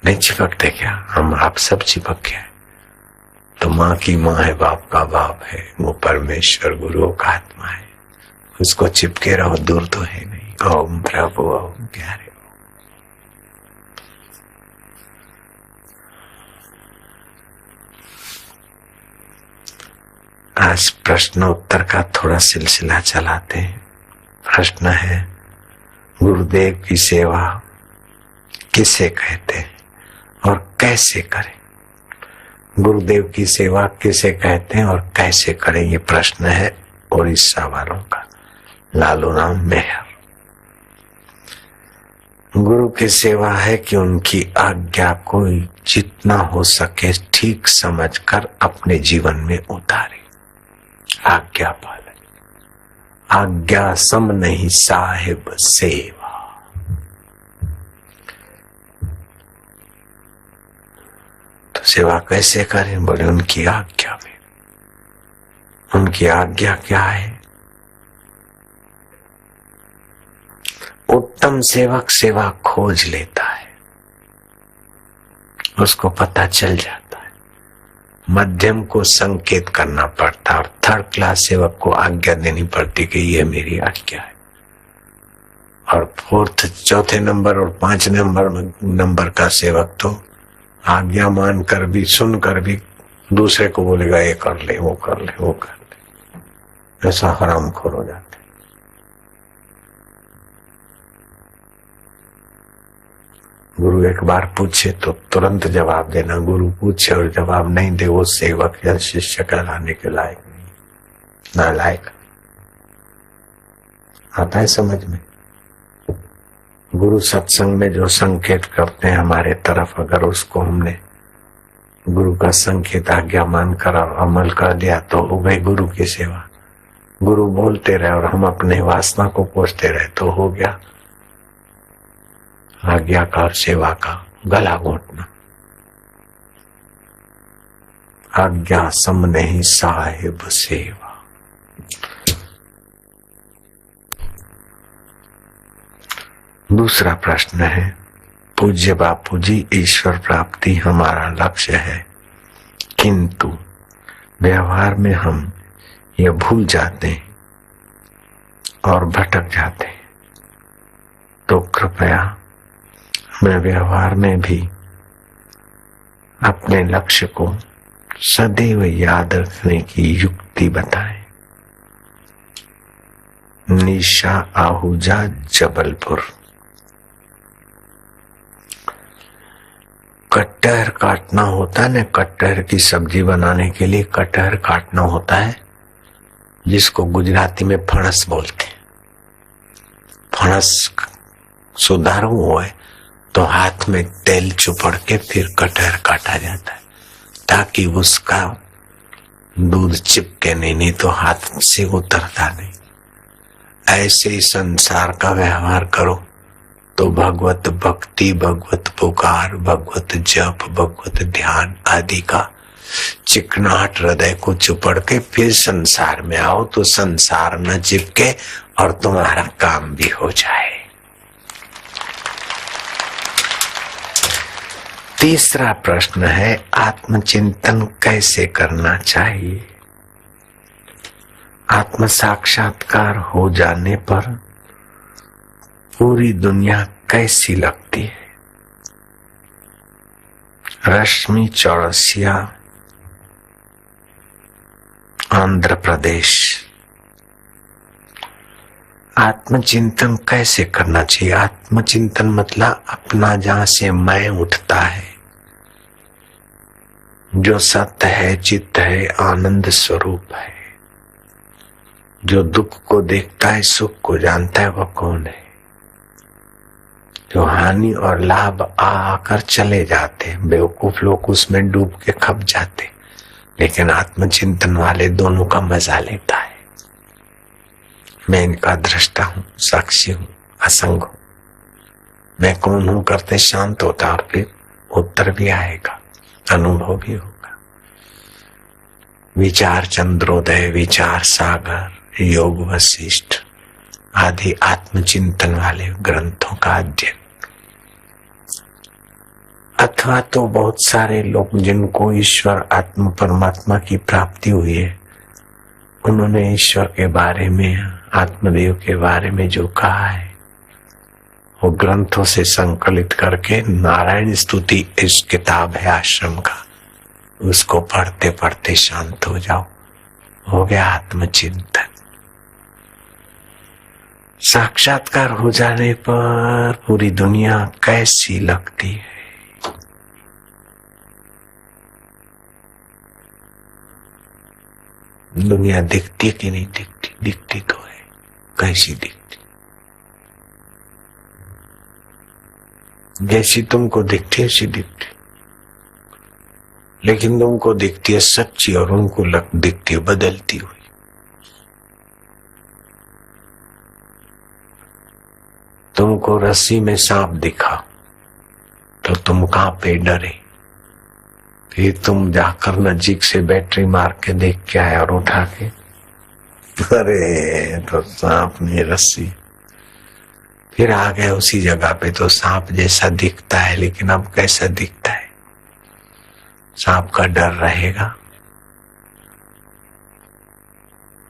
नहीं चिपकते क्या? हम आप सब चिपक गए। तो माँ की माँ है, बाप का बाप है, वो परमेश्वर गुरुओं का आत्मा है, उसको चिपके रहो, दूर तो है नहीं। ओम प्रभु ओम प्यारे। आज प्रश्न उत्तर का थोड़ा सिलसिला चलाते हैं। प्रश्न है, गुरुदेव की सेवा किसे कहते हैं और कैसे करें? गुरुदेव की सेवा किसे कहते हैं और कैसे करें, ये प्रश्न है उड़ीसा वालों का। लालू राम मेहर। गुरु की सेवा है कि उनकी आज्ञा को जितना हो सके ठीक समझकर अपने जीवन में उतारे। आज्ञा पालन, आज्ञा सम नहीं साहिब सेवा। तो सेवा कैसे करें? बोले उनकी आज्ञा में। उनकी आज्ञा क्या है? उत्तम सेवक सेवा खोज लेता है, उसको पता चल जाता है। मध्यम को संकेत करना पड़ता है और थर्ड क्लास सेवक को आज्ञा देनी पड़ती कि ये मेरी आज्ञा है। और फोर्थ, चौथे नंबर और 5 नंबर का सेवक तो आज्ञा मानकर भी, सुनकर भी दूसरे को बोलेगा ये कर ले, वो कर ले, वो कर ले। ऐसा हरामखोर हो जाता है। गुरु एक बार पूछे तो तुरंत जवाब देना, गुरु पूछे और जवाब नहीं दे वो सेवक या शिष्य कहलाने के लायक नहीं, नालायक। आता है समझ में? गुरु सत्संग में जो संकेत करते हैं हमारे तरफ, अगर उसको हमने गुरु का संकेत आज्ञा मानकर अमल कर दिया तो हो गई गुरु की सेवा। गुरु बोलते रहे और हम अपने वासना को पोषते रहे तो हो गया आज्ञा और सेवा का गला घोटना। आज्ञा सम नहीं साहिब सेवा। दूसरा प्रश्न है, पूज्य बापू जी, ईश्वर प्राप्ति हमारा लक्ष्य है, किंतु व्यवहार में हम ये भूल जाते हैं और भटक जाते हैं, तो कृपया हमें व्यवहार में भी अपने लक्ष्य को सदैव याद रखने की युक्ति बताएं। निशा आहूजा, जबलपुर। कटहर काटना होता है ना, कटहर की सब्जी बनाने के लिए कटहर काटना होता है, जिसको गुजराती में फणस बोलते हैं। फणस सुधारू हो तो हाथ में तेल चुपड़ के फिर कटहर काटा जाता है ताकि उसका दूध चिपके नहीं तो हाथ से उतरता नहीं। ऐसे ही संसार का व्यवहार करो तो भगवत भक्ति, भगवत पुकार, भगवत जप, भगवत ध्यान आदि का चिकनाहट हृदय को चुपड़ के फिर संसार में आओ तो संसार न चिपके और तुम्हारा काम भी हो जाए। तीसरा प्रश्न है, आत्मचिंतन कैसे करना चाहिए? आत्म साक्षात्कार हो जाने पर पूरी दुनिया कैसी लगती है? रश्मि चौरसिया, आंध्र प्रदेश। आत्मचिंतन कैसे करना चाहिए? आत्मचिंतन मतलब अपना जहां से मैं उठता है, जो सत्य है, चित्त है, आनंद स्वरूप है, जो दुख को देखता है, सुख को जानता है, वह कौन है? जो हानि और लाभ आकर चले जाते, बेवकूफ लोग उसमें डूब के खप जाते, लेकिन आत्मचिंतन वाले दोनों का मजा लेता है। मैं इनका दृष्टा हूं, साक्षी हूं, असंग हूं। मैं कौन हूं करते शांत होता और फिर उत्तर भी आएगा, अनुभव भी होगा। विचार चंद्रोदय, विचार सागर, योग वशिष्ठ आदि आत्मचिंतन वाले ग्रंथों का अध्ययन अथवा तो बहुत सारे लोग जिनको ईश्वर आत्म परमात्मा की प्राप्ति हुई है, उन्होंने ईश्वर के बारे में, आत्मदेव के बारे में जो कहा है वो ग्रंथों से संकलित करके, नारायण स्तुति इस किताब है आश्रम का, उसको पढ़ते पढ़ते शांत हो जाओ, हो गया आत्मचिंतन। साक्षात्कार हो जाने पर पूरी दुनिया कैसी लगती है। दुनिया दिखती कि नहीं दिखती? दिखती तो है। कैसी दिखती? जैसी तुमको दिखती है ऐसी दिखती, लेकिन तुमको दिखती है सच्ची और उनको दिखती है बदलती हुई। तुमको रस्सी में सांप दिखा तो तुम कांपे डरे, फिर तुम जाकर नजीक से बैटरी मार के देख के आए और उठा के, अरे तो सांप नहीं रस्सी। फिर आ गए उसी जगह पे तो सांप जैसा दिखता है, लेकिन अब कैसा दिखता है? सांप का डर रहेगा?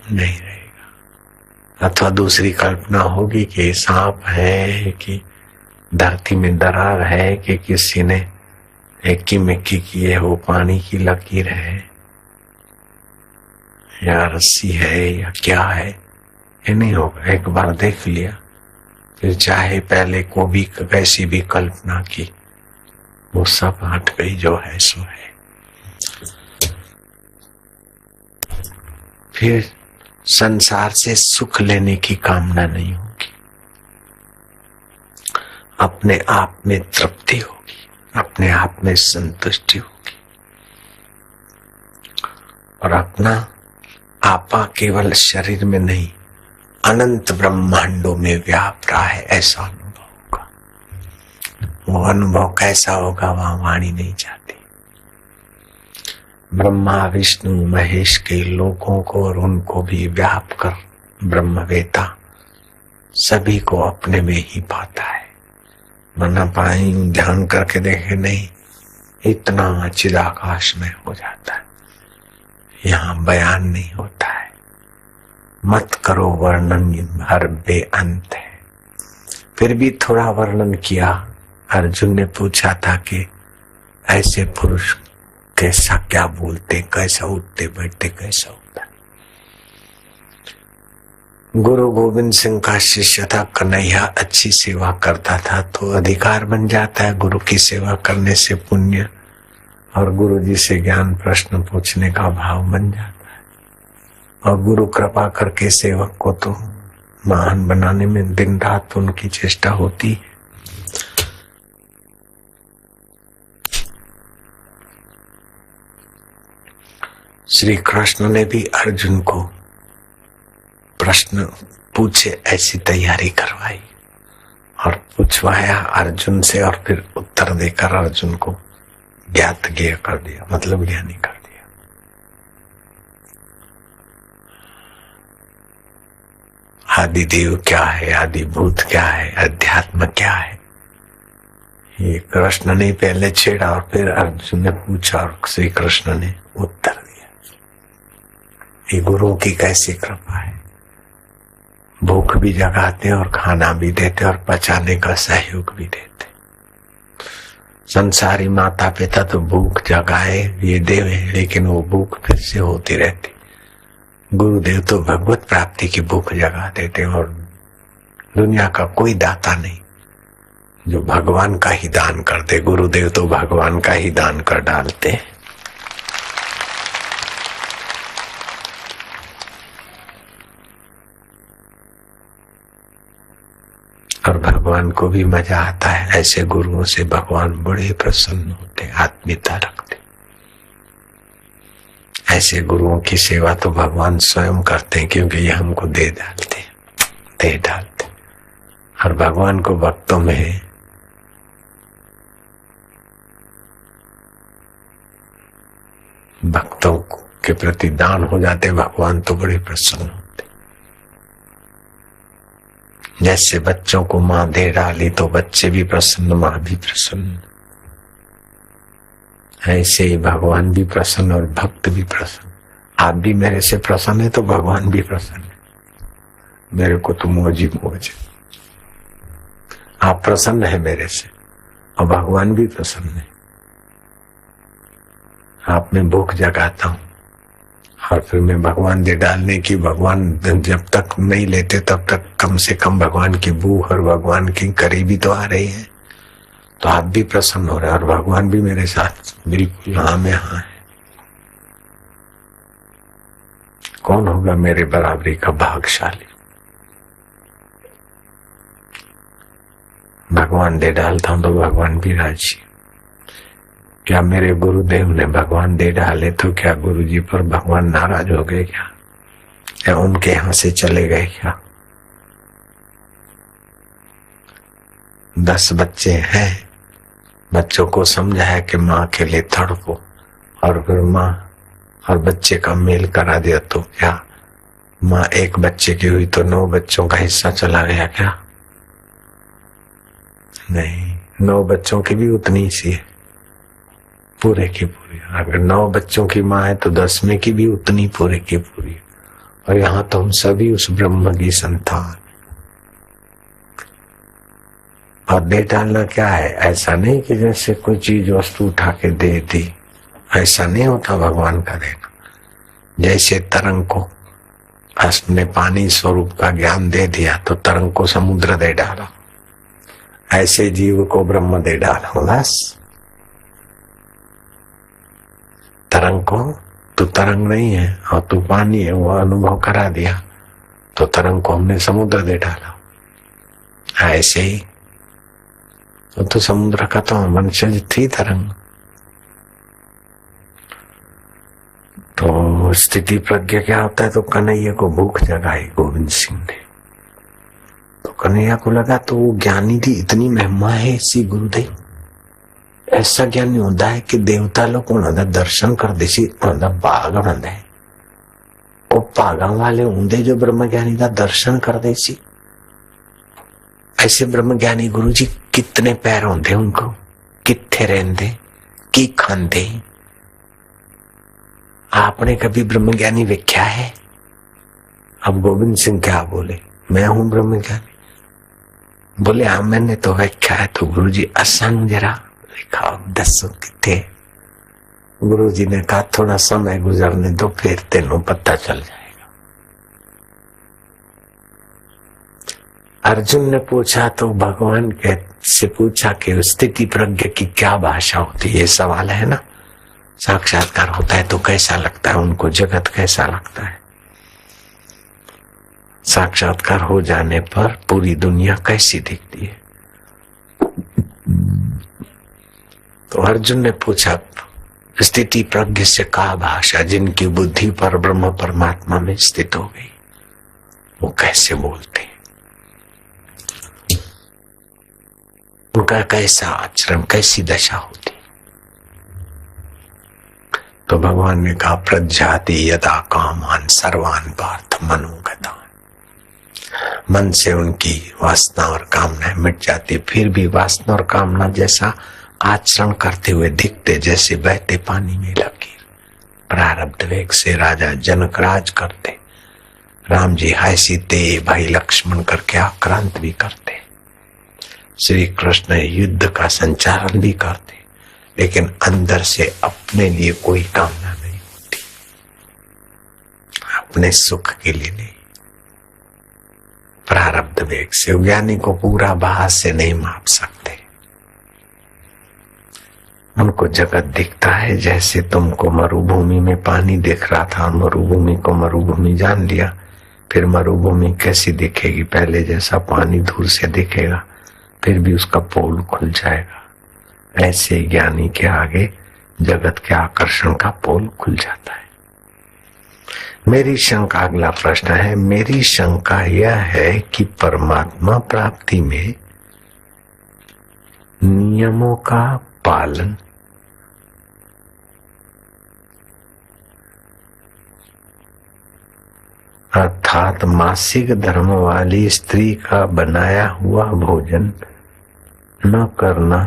नहीं रहेगा। अथवा दूसरी कल्पना होगी कि सांप है कि धरती में दरार है कि किसी ने एक्की मिक्की की है, वो पानी की लकीर है या रस्सी है या क्या है, ये नहीं होगा। एक बार देख लिया, फिर चाहे पहले को भी कैसी भी कल्पना की, वो सब हट गई, जो है सो है। फिर संसार से सुख लेने की कामना नहीं होगी, अपने आप में तृप्ति होगी, अपने आप में संतुष्टि होगी, और अपना आपा केवल शरीर में नहीं अनंत ब्रह्मांडों में व्याप रहा है, ऐसा अनुभव होगा। वो अनुभव कैसा होगा वहां वाणी नहीं जाती। ब्रह्मा विष्णु महेश के लोगों को और उनको भी व्याप कर ब्रह्मवेता सभी को अपने में ही पाता है। मना पाई ध्यान करके देखे नहीं, इतना चिदाकाश में हो जाता है, यहाँ बयान नहीं होता है। मत करो वर्णन हर बेअंत है। फिर भी थोड़ा वर्णन किया। अर्जुन ने पूछा था कि ऐसे पुरुष कैसा क्या बोलते, कैसा उठते बैठते, कैसा होता है। गुरु गोविंद सिंह का शिष्य था कन्हैया, अच्छी सेवा करता था तो अधिकार बन जाता है गुरु की सेवा करने से, पुण्य, और गुरु जी से ज्ञान प्रश्न पूछने का भाव बन जाता है। और गुरु कृपा करके सेवक को तो महान बनाने में दिन रात उनकी चेष्टा होती है। श्री कृष्ण ने भी अर्जुन को प्रश्न पूछे, ऐसी तैयारी करवाई और पूछवाया अर्जुन से, और फिर उत्तर देकर अर्जुन को ज्ञात ज्ञेय कर दिया, मतलब ज्ञानी कर दिया। आदि देव क्या है, आदि भूत क्या है, अध्यात्म क्या है, ये कृष्ण ने पहले छेड़ा और फिर अर्जुन ने पूछा और श्री कृष्ण ने उत्तर दिया। ये गुरु की कैसी कृपा है। भूख भी जगाते और खाना भी देते और पचाने का सहयोग भी देते। संसारी माता पिता तो भूख जगाए ये देवे, लेकिन वो भूख फिर से होती रहती। गुरुदेव तो भगवत प्राप्ति की भूख जगा देते, और दुनिया का कोई दाता नहीं जो भगवान का ही दान कर दे। गुरुदेव तो भगवान का ही दान कर डालते हैं। और भगवान को भी मजा आता है, ऐसे गुरुओं से भगवान बड़े प्रसन्न होते, आत्मीयता रखते। ऐसे गुरुओं की सेवा तो भगवान स्वयं करते हैं, क्योंकि ये हमको दे डालते। और भगवान को भक्तों में भक्तों के प्रति दान हो जाते, भगवान तो बड़े प्रसन्न होते। जैसे बच्चों को माँ दे डाली तो बच्चे भी प्रसन्न, माँ भी प्रसन्न। ऐसे ही भगवान भी प्रसन्न और भक्त भी प्रसन्न। आप भी मेरे से प्रसन्न है तो भगवान भी प्रसन्न है। मेरे को तो मौज ही मौज। आप प्रसन्न है मेरे से और भगवान भी प्रसन्न है। आप में भूख जगाता हूं और फिर मैं भगवान दे डालने की, भगवान जब तक नहीं लेते तब तक कम से कम भगवान की भूख और भगवान की करीबी तो आ रही है। तो आप भी प्रसन्न हो रहे हैं और भगवान भी मेरे साथ बिल्कुल हाँ में हाँ है। कौन होगा मेरे बराबरी का भाग्यशाली? भगवान दे डालता हूं तो भगवान भी राजी। क्या मेरे गुरुदेव ने भगवान दे डाले तो क्या गुरुजी पर भगवान नाराज हो गए क्या? या उनके यहां से चले गए क्या? 10 बच्चे हैं, बच्चों को समझाया कि माँ के लिए तड़पो और फिर माँ और बच्चे का मेल करा दिया तो क्या माँ एक बच्चे की हुई तो 9 बच्चों का हिस्सा चला गया क्या? नहीं, 9 बच्चों की भी उतनी सी है, पूरे की पूरी। अगर 9 बच्चों की माँ है तो 10वें की भी उतनी पूरे की पूरी। और यहाँ तो हम सभी उस ब्रह्म की संतान। और दे डालना क्या है? ऐसा नहीं कि जैसे कोई चीज वस्तु उठा के दे दी, ऐसा नहीं होता भगवान का देना। जैसे तरंग को उसने पानी स्वरूप का ज्ञान दे दिया तो तरंग को समुद्र दे डाला, ऐसे जीव को ब्रह्म दे डाला। बस तरंग को तू तरंग नहीं है और तू पानी है, वो अनुभव करा दिया तो तरंग को हमने समुद्र दे डाला। ऐसे ही तो समुद्र का तो वंशज थी तरंग। तो स्थिति प्रज्ञा क्या होता है? तो कन्हैया को भूख जगाई गोविंद सिंह ने। तो कन्हैया को लगा तो वो ज्ञानी थी, इतनी महिमा है इसी गुरुदेव। ऐसा ज्ञानी होता है कि देवता लोग दर्शन कर देसी बाग बंदे वो पागा वाले होंगे जो ब्रह्म ज्ञानी का दर्शन कर देसी। ऐसे ब्रह्म ज्ञानी गुरु जी कितने पैर होंगे उनको, कितने रहते की खाते। आपने कभी ब्रह्म ज्ञानी व्याख्या है? अब गोविंद सिंह क्या बोले, मैं हूं ब्रह्म ज्ञानी। बोले हाँ मैंने तो व्याख्या है। तो गुरु जी आसान जरा लिखा, दसो कितने। गुरु जी ने कहा थोड़ा समय गुजरने दो फिर तेनों पता चल जाएगा। अर्जुन ने पूछा तो भगवान के से पूछा कि स्थिति प्रज्ञा की क्या भाषा होती है? ये सवाल है ना। साक्षात्कार होता है तो कैसा लगता है उनको, जगत कैसा लगता है? साक्षात्कार हो जाने पर पूरी दुनिया कैसी दिखती है? तो अर्जुन ने पूछा स्थिति प्रज्ञ से का भाषा, जिनकी बुद्धि पर ब्रह्म परमात्मा में स्थित हो गई, वो कैसे बोलते हैं? उनका कैसा आचरण, कैसी दशा होती? तो भगवान ने कहा प्रज्ञाति यदा कामान सर्वान पार्थ मनोगतान। मन से उनकी वासना और कामनाएं मिट जाती, फिर भी वासना और कामना जैसा आचरण करते हुए दिखते, जैसे बहते पानी में लकीर। प्रारब्ध वेग से राजा जनक राज करते, राम जी हाय सीते भाई लक्ष्मण करके आक्रांत भी करते, श्री कृष्ण युद्ध का संचालन भी करते, लेकिन अंदर से अपने लिए कोई कामना नहीं होती, अपने सुख के लिए नहीं। प्रारब्ध वेग से ज्ञानी को पूरा बाहर से नहीं माप सकते। उनको जगत दिखता है जैसे तुमको मरुभूमि में पानी दिख रहा था, मरुभूमि को मरुभूमि जान लिया, फिर मरुभूमि कैसी दिखेगी? पहले जैसा पानी दूर से दिखेगा, फिर भी उसका पोल खुल जाएगा। ऐसे ज्ञानी के आगे जगत के आकर्षण का पोल खुल जाता है। मेरी शंका, अगला प्रश्न है, मेरी शंका यह है कि परमात्मा प्राप्ति में नियमों का पालन अर्थात मासिक धर्म वाली स्त्री का बनाया हुआ भोजन न करना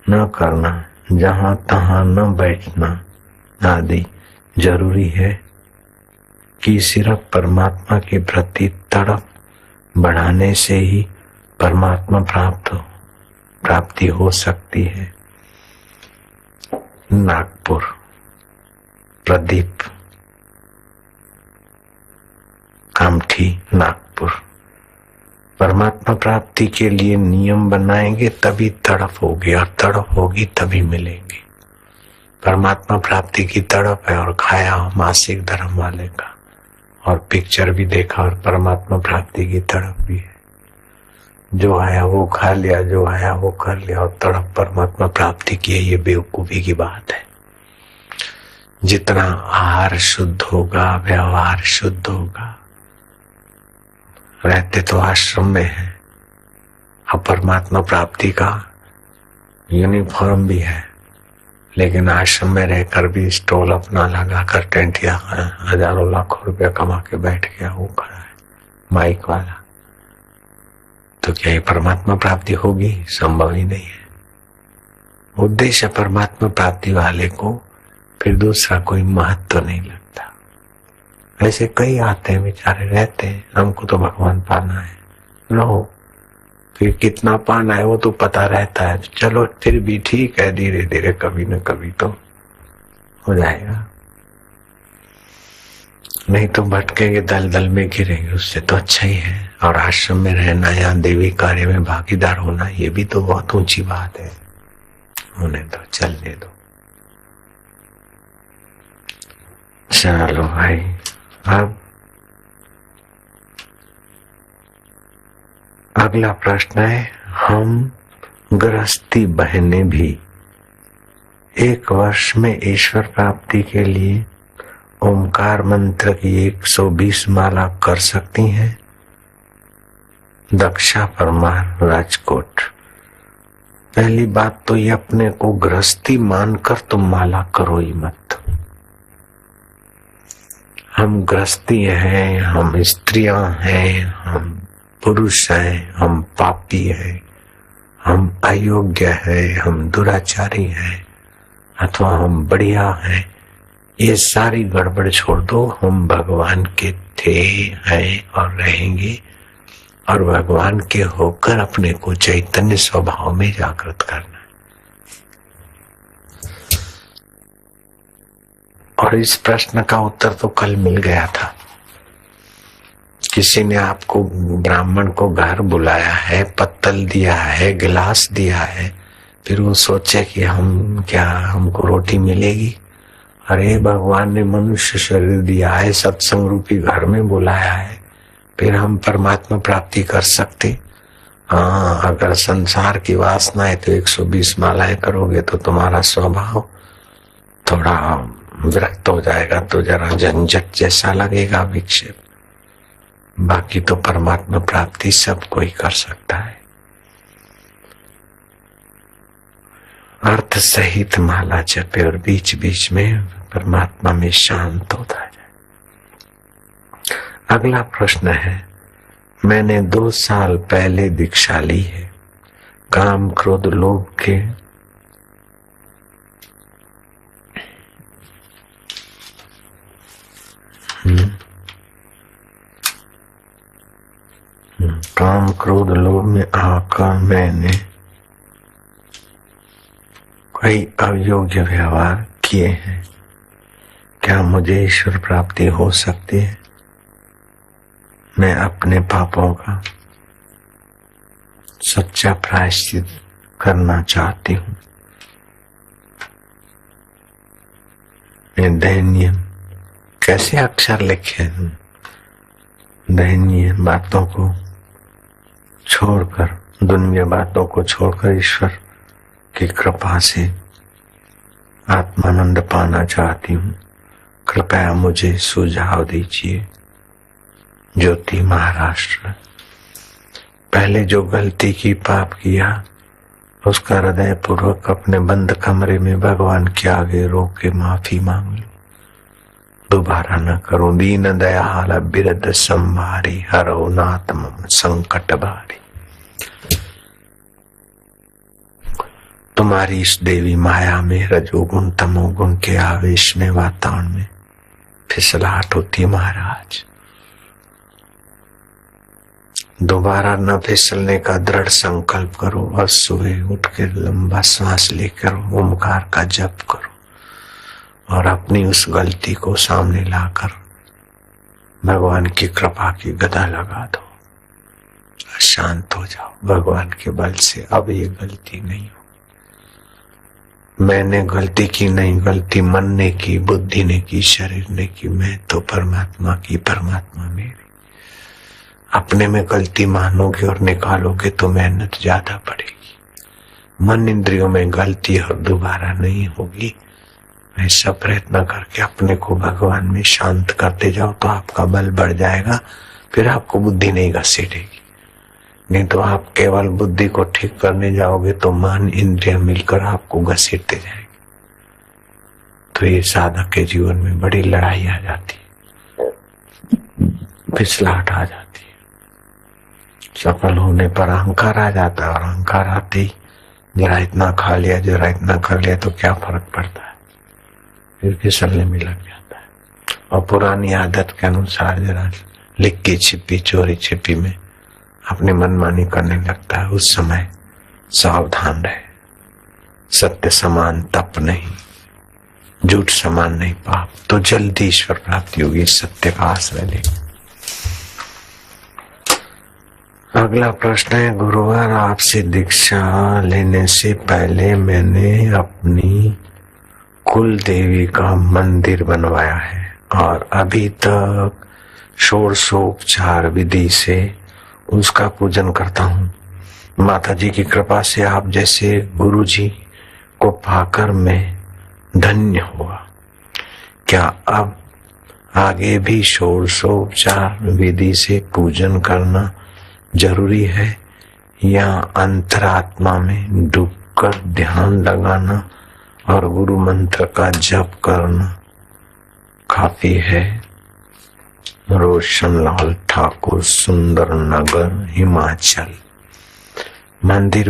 न करना, जहाँ तहाँ न बैठना आदि जरूरी है कि सिर्फ परमात्मा के प्रति तड़प बढ़ाने से ही परमात्मा प्राप्ति हो सकती है। नागपुर, प्रदीप कामठी, नागपुर। परमात्मा प्राप्ति के लिए नियम बनाएंगे तभी तड़प होगी, और तड़प होगी तभी मिलेंगे। परमात्मा प्राप्ति की तड़प है और खाया मासिक धर्म वाले का, और पिक्चर भी देखा, और परमात्मा प्राप्ति की तड़प भी है। जो आया वो खा लिया, जो आया वो कर लिया, और तड़प परमात्मा प्राप्ति की है। ये बेवकूफी की बात है। जितना आहार शुद्ध होगा, व्यवहार शुद्ध होगा। रहते तो आश्रम में है, अब परमात्मा प्राप्ति का यूनिफॉर्म भी है, लेकिन आश्रम में रहकर भी स्टॉल अपना लगाकर टेंट या हजारों लाखों रुपया कमा के बैठ गया, वो खड़ा है माइक वाला। तो क्या ये परमात्मा प्राप्ति होगी? संभव ही नहीं है। उद्देश्य परमात्मा प्राप्ति वाले को फिर दूसरा कोई महत्व नहीं लगता। ऐसे कई आते हैं, बेचारे रहते हैं, हमको तो भगवान पाना है, रहो। फिर कितना पाना है वो तो पता रहता है, चलो फिर भी ठीक है, धीरे धीरे कभी न कभी तो हो जाएगा। नहीं तो भटकेंगे, दलदल में गिरेंगे, उससे तो अच्छा ही है। और आश्रम में रहना या देवी कार्य में भागीदार होना, ये भी तो बहुत ऊंची बात है। उन्हें तो चलने दो। चलो भाई, अब अगला प्रश्न है, हम गृहस्थी बहनें भी एक वर्ष में ईश्वर प्राप्ति के लिए ओमकार मंत्र की 120 माला कर सकती हैं? दक्षा परमार, राजकोट। पहली बात तो ये, अपने को गृहस्थी मानकर तुम माला करो ही मत। हम गृहस्थी हैं, हम स्त्रियां हैं, हम पुरुष हैं, हम पापी हैं, हम अयोग्य हैं, हम दुराचारी हैं, अथवा हम बढ़िया हैं, ये सारी गड़बड़ छोड़ दो। हम भगवान के थे, हैं और रहेंगे, और भगवान के होकर अपने को चैतन्य स्वभाव में जागृत करना। और इस प्रश्न का उत्तर तो कल मिल गया था। किसी ने आपको, ब्राह्मण को घर बुलाया है, पत्तल दिया है, गिलास दिया है, फिर वो सोचे कि हम क्या, हमको रोटी मिलेगी? अरे भगवान ने मनुष्य शरीर दिया है, सत्संग रूपी घर में बुलाया है, फिर हम परमात्मा प्राप्ति कर सकते? हाँ, अगर संसार की वासना है तो 120 मालाएं करोगे तो तुम्हारा स्वभाव थोड़ा विरक्त हो जाएगा, तो जरा झंझट जैसा लगेगा विक्षेप। बाकी तो परमात्मा प्राप्ति सब कोई कर सकता है। अर्थ सहित माला जपे और बीच बीच में परमात्मा में शांत होता जाए। अगला प्रश्न है, मैंने 2 साल पहले दीक्षा ली है। काम क्रोध लोभ के काम क्रोध लोभ में आकर मैंने कई अयोग्य व्यवहार किए हैं। क्या मुझे ईश्वर प्राप्ति हो सकती है? मैं अपने पापों का सच्चा प्रायश्चित करना चाहती हूँ। मैं दयनीय, कैसे अक्षर लिखे, दयनीय बातों को छोड़कर, दुनिया बातों को छोड़कर ईश्वर की कृपा से आत्मानंद पाना चाहती हूँ। कृपया मुझे सुझाव दीजिए। ज्योति, महाराष्ट्र। पहले जो गलती की, पाप किया, उसका हृदय पूर्वक अपने बंद कमरे में भगवान के आगे रो के माफी मांग लो। दोबारा न करो। दीन दयाल बिरद संभारी, हरो नाथ मम संकट भारी। तुम्हारी इस देवी माया में रजोगुण तमोगुण के आवेश में वातावरण में फिसलाहट होती है महाराज। दोबारा न फिसलने का दृढ़ संकल्प करो और सुबह उठ के लंबा सांस लेकर ओमकार का जप करो और अपनी उस गलती को सामने लाकर भगवान की कृपा की गदा लगा दो। शांत हो जाओ भगवान के बल से। अब ये गलती नहीं हो, मैंने गलती की नहीं, गलती मन ने की, बुद्धि ने की, शरीर ने की। मैं तो परमात्मा की, परमात्मा मेरी। अपने में गलती मानोगे और निकालोगे तो मेहनत ज्यादा पड़ेगी। मन इंद्रियों में गलती और दोबारा नहीं होगी। ऐसा प्रयत्न करके अपने को भगवान में शांत करते जाओ तो आपका बल बढ़ जाएगा। फिर आपको बुद्धि नहीं घसीटेगी। नहीं तो आप केवल बुद्धि को ठीक करने जाओगे तो मन इंद्रिय मिलकर आपको घसीटते जाएंगे। तो ये साधक के जीवन में बड़ी लड़ाई आ जाती है, फिसलाहट आ जाती है। सफल होने पर अहंकार आ जाता है और अहंकार आते ही जरा इतना खा लिया, जरा इतना कर लिया तो क्या फर्क पड़ता है, फिर फिसलने में लग जाता है। और पुरानी आदत के अनुसार जरा लिक्की छिपी चोरी छिपी में अपनी मनमानी करने लगता है। उस समय सावधान रहे। सत्य समान तप नहीं, झूठ समान नहीं पाप। तो जल्दी ईश्वर प्राप्ति होगी। सत्य का आश्रय ले। अगला प्रश्न है, गुरुवार आपसे दीक्षा लेने से पहले मैंने अपनी कुल देवी का मंदिर बनवाया है और अभी तक षोडशोपचार विधि से उसका पूजन करता हूँ। माता जी की कृपा से आप जैसे गुरु जी को पाकर मैं धन्य हुआ। क्या अब आगे भी षोडशोपचार विधि से पूजन करना जरूरी है या अंतरात्मा में डूबकर ध्यान लगाना और गुरु मंत्र का जप करना काफी है? रोशनलाल ठाकुर, सुंदर नगर, हिमाचल। मंदिर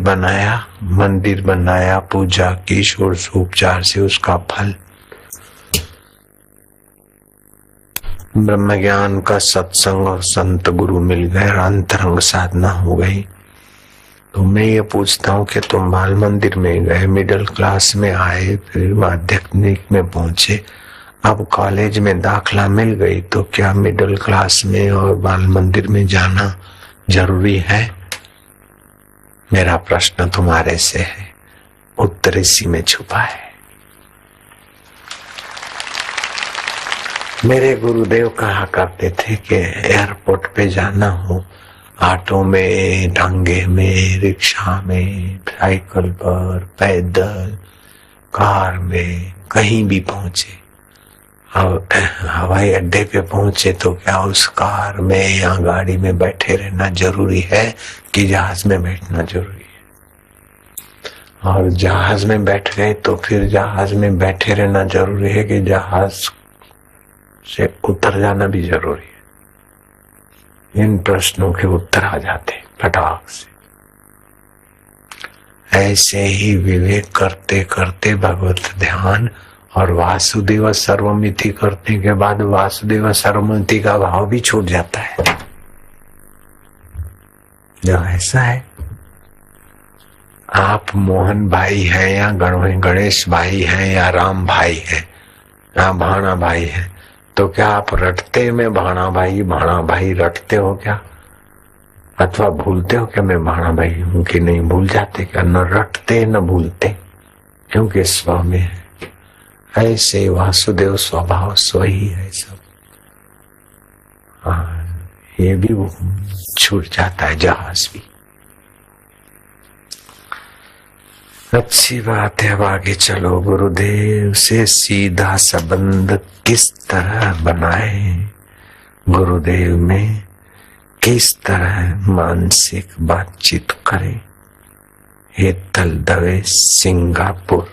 बनाया, पूजा की, षोडशोपचार से उसका फल ब्रह्म ज्ञान का सत्संग और संत गुरु मिल गए और अंतरंग साधना हो गई। तो मैं ये पूछता हूँ कि तुम बाल मंदिर में गए, मिडिल क्लास में आए, फिर माध्यमिक में पहुंचे, अब कॉलेज में दाखला मिल गई, तो क्या मिडिल क्लास में और बाल मंदिर में जाना जरूरी है? मेरा प्रश्न तुम्हारे से है, उत्तर इसी में छुपा है। मेरे गुरुदेव कहा करते थे कि एयरपोर्ट पे जाना हो, ऑटो में, टांगे में, रिक्शा में, साइकिल पर, पैदल, कार में, कहीं भी पहुंचे, और हवाई अड्डे पे पहुंचे तो क्या उस कार में या गाड़ी में बैठे रहना जरूरी है कि जहाज में बैठना जरूरी है? और जहाज में बैठ गए तो फिर जहाज में बैठे रहना जरूरी है कि जहाज से उतर जाना भी जरूरी है? इन प्रश्नों के उत्तर आ जाते फटाक से। ऐसे ही विवेक करते करते भगवत ध्यान और वासुदेव सर्वमिति करने के बाद वासुदेव सर्वमिति का भाव भी छूट जाता है। जो ऐसा है, आप मोहन भाई हैं या गणेश भाई हैं या राम भाई है या भाणा भाई है, तो क्या आप रटते में भाणा भाई रटते हो क्या? अथवा भूलते हो क्या मैं भाणा भाई हूं कि नहीं? भूल जाते क्या? न रटते न भूलते, क्योंकि स्व में है। ऐसे वासुदेव स्वभाव स्व ही है सब। ये भी छूट जाता है जहाज भी। अच्छी बात है। अब आगे चलो। गुरुदेव से सीधा संबंध किस तरह बनाए? गुरुदेव में किस तरह मानसिक बातचीत करें? हेतल दवे, सिंगापुर।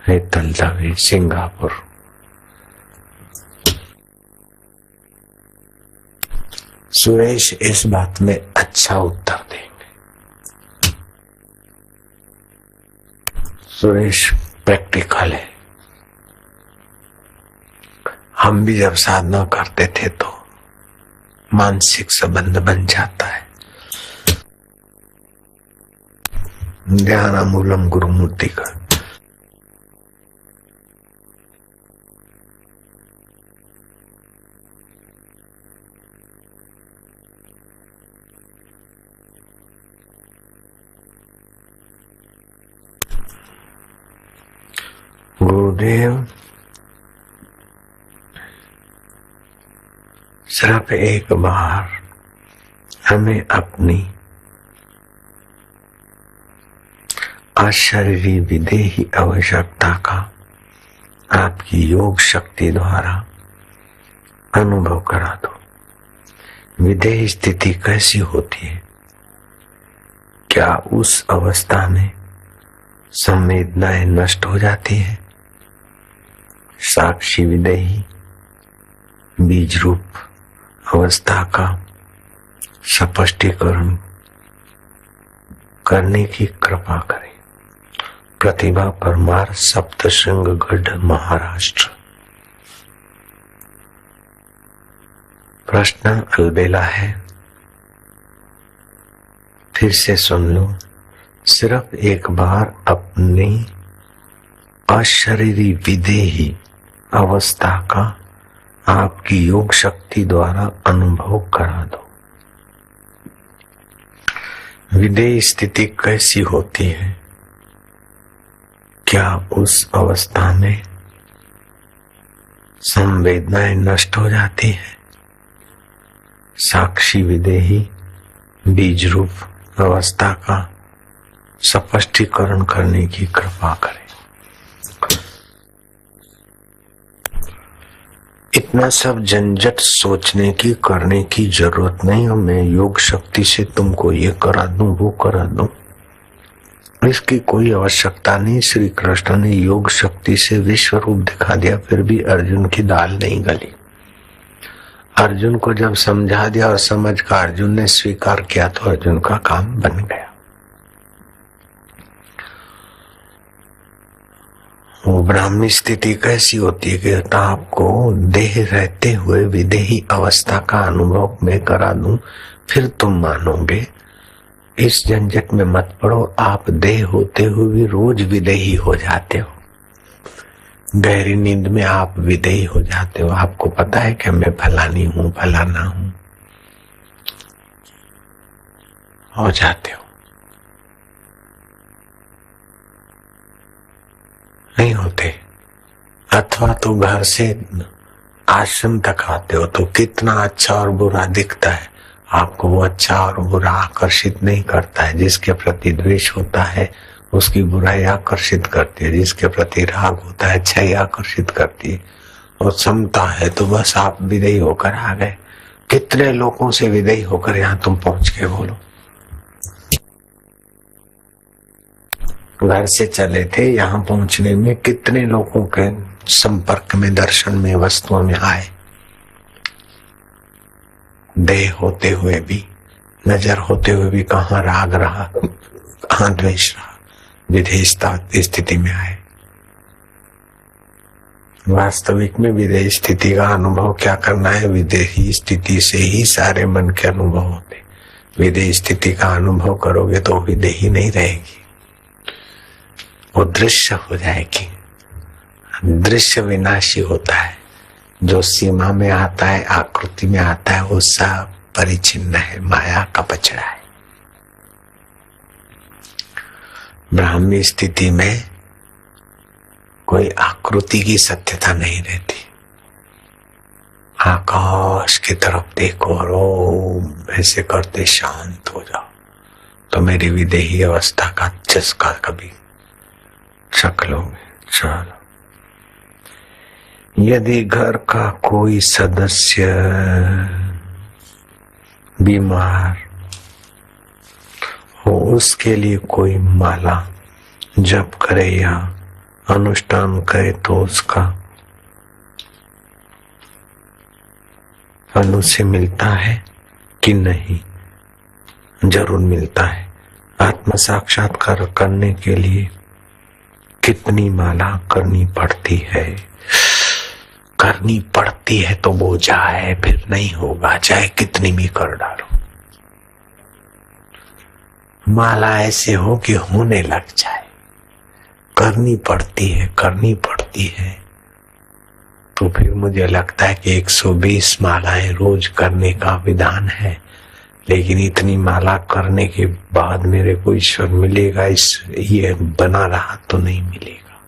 हेतल दवे, सिंगापुर। सुरेश इस बात में अच्छा उत्तर देंगे। सुरेश प्रैक्टिकल है। हम भी जब साधना करते थे तो मानसिक संबंध बन जाता है। ध्यानामूलम गुरुमूर्ति का गुरुदेव सिर्फ एक बार हमें अपनी अशरीरी विदेही आवश्यकता का आपकी योग शक्ति द्वारा अनुभव करा दो। विदेही स्थिति कैसी होती है? क्या उस अवस्था में संवेदनाएं नष्ट हो जाती है? साक्षी विदेही बीज रूप अवस्था का स्पष्टीकरण करने की कृपा करें। प्रतिभा परमार, सप्तशृंगगढ़, महाराष्ट्र। प्रश्न अलबेला है, फिर से सुन लो। सिर्फ एक बार अपनी अशरीरी विदेही अवस्था का आपकी योग शक्ति द्वारा अनुभव करा दो। विदेही स्थिति कैसी होती है? क्या उस अवस्था में संवेदनाएं नष्ट हो जाती है? साक्षी विदेही बीज रूप अवस्था का स्पष्टीकरण करने की कृपा करें। इतना सब झंझट सोचने की करने की जरूरत नहीं। मैं योग शक्ति से तुमको ये करा दूं वो करा दूं, इसकी कोई आवश्यकता नहीं। श्री कृष्ण ने योग शक्ति से विश्व रूप दिखा दिया, फिर भी अर्जुन की दाल नहीं गली। अर्जुन को जब समझा दिया और समझ का अर्जुन ने स्वीकार किया तो अर्जुन का काम बन गया। वो ब्राह्मी स्थिति कैसी होती है कि आपको देह रहते हुए विदेही अवस्था का अनुभव मैं करा दूं, फिर तुम मानोगे। इस झंझट में मत पड़ो। आप देह होते हुए भी रोज विदेही हो जाते हो। गहरी नींद में आप विदेही हो जाते हो। आपको पता है कि मैं फलानी हूं, फलाना हूं, हो जाते हो। नहीं होते। अथवा तो घर से आश्रम तक आते हो तो कितना अच्छा और बुरा दिखता है, आपको वो अच्छा और बुरा आकर्षित नहीं करता है। जिसके प्रति द्वेष होता है उसकी बुराई आकर्षित करती है, जिसके प्रति राग होता है अच्छाई आकर्षित करती है। और समता है तो बस आप विदेही होकर आ गए। कितने लोगों से विदेही होकर यहाँ तुम पहुंच के बोलो। घर से चले थे, यहाँ पहुंचने में कितने लोगों के संपर्क में, दर्शन में, वस्तुओं में आए। देह होते हुए भी, नजर होते हुए भी कहाँ राग रहा, कहाँ द्वेष रहा, विदेही स्थिति में आए। वास्तविक में विदेही स्थिति का अनुभव क्या करना है? विदेही स्थिति से ही सारे मन के अनुभव होते। विदेही स्थिति का अनुभव करोगे तो विदेही नहीं रहेगी, वो दृश्य हो जाएगी। दृश्य विनाशी होता है। जो सीमा में आता है, आकृति में आता है, वो सब परिचिन्न है, माया का बछड़ा है। ब्राह्मी स्थिति में कोई आकृति की सत्यता नहीं रहती। आकाश की तरफ देखो और ओम ऐसे करते शांत हो जाओ तो मेरी विदेही अवस्था का चस्का कभी चख लोगे। चलो, यदि घर का कोई सदस्य बीमार हो, उसके लिए कोई माला जप करे या अनुष्ठान करे तो उसका फल उसे मिलता है। कि नहीं, जरूर मिलता है। आत्म साक्षात्कार करने के लिए कितनी माला करनी पड़ती है, करनी पड़ती है तो बोझा है, फिर नहीं होगा चाहे कितनी भी कर डालो। माला ऐसे हो कि होने लग जाए, करनी पड़ती है, करनी पड़ती है। तो फिर मुझे लगता है कि 120 मालाएं रोज करने का विधान है, लेकिन इतनी माला करने के बाद मेरे को ईश्वर मिलेगा, इस ये बना रहा तो नहीं मिलेगा।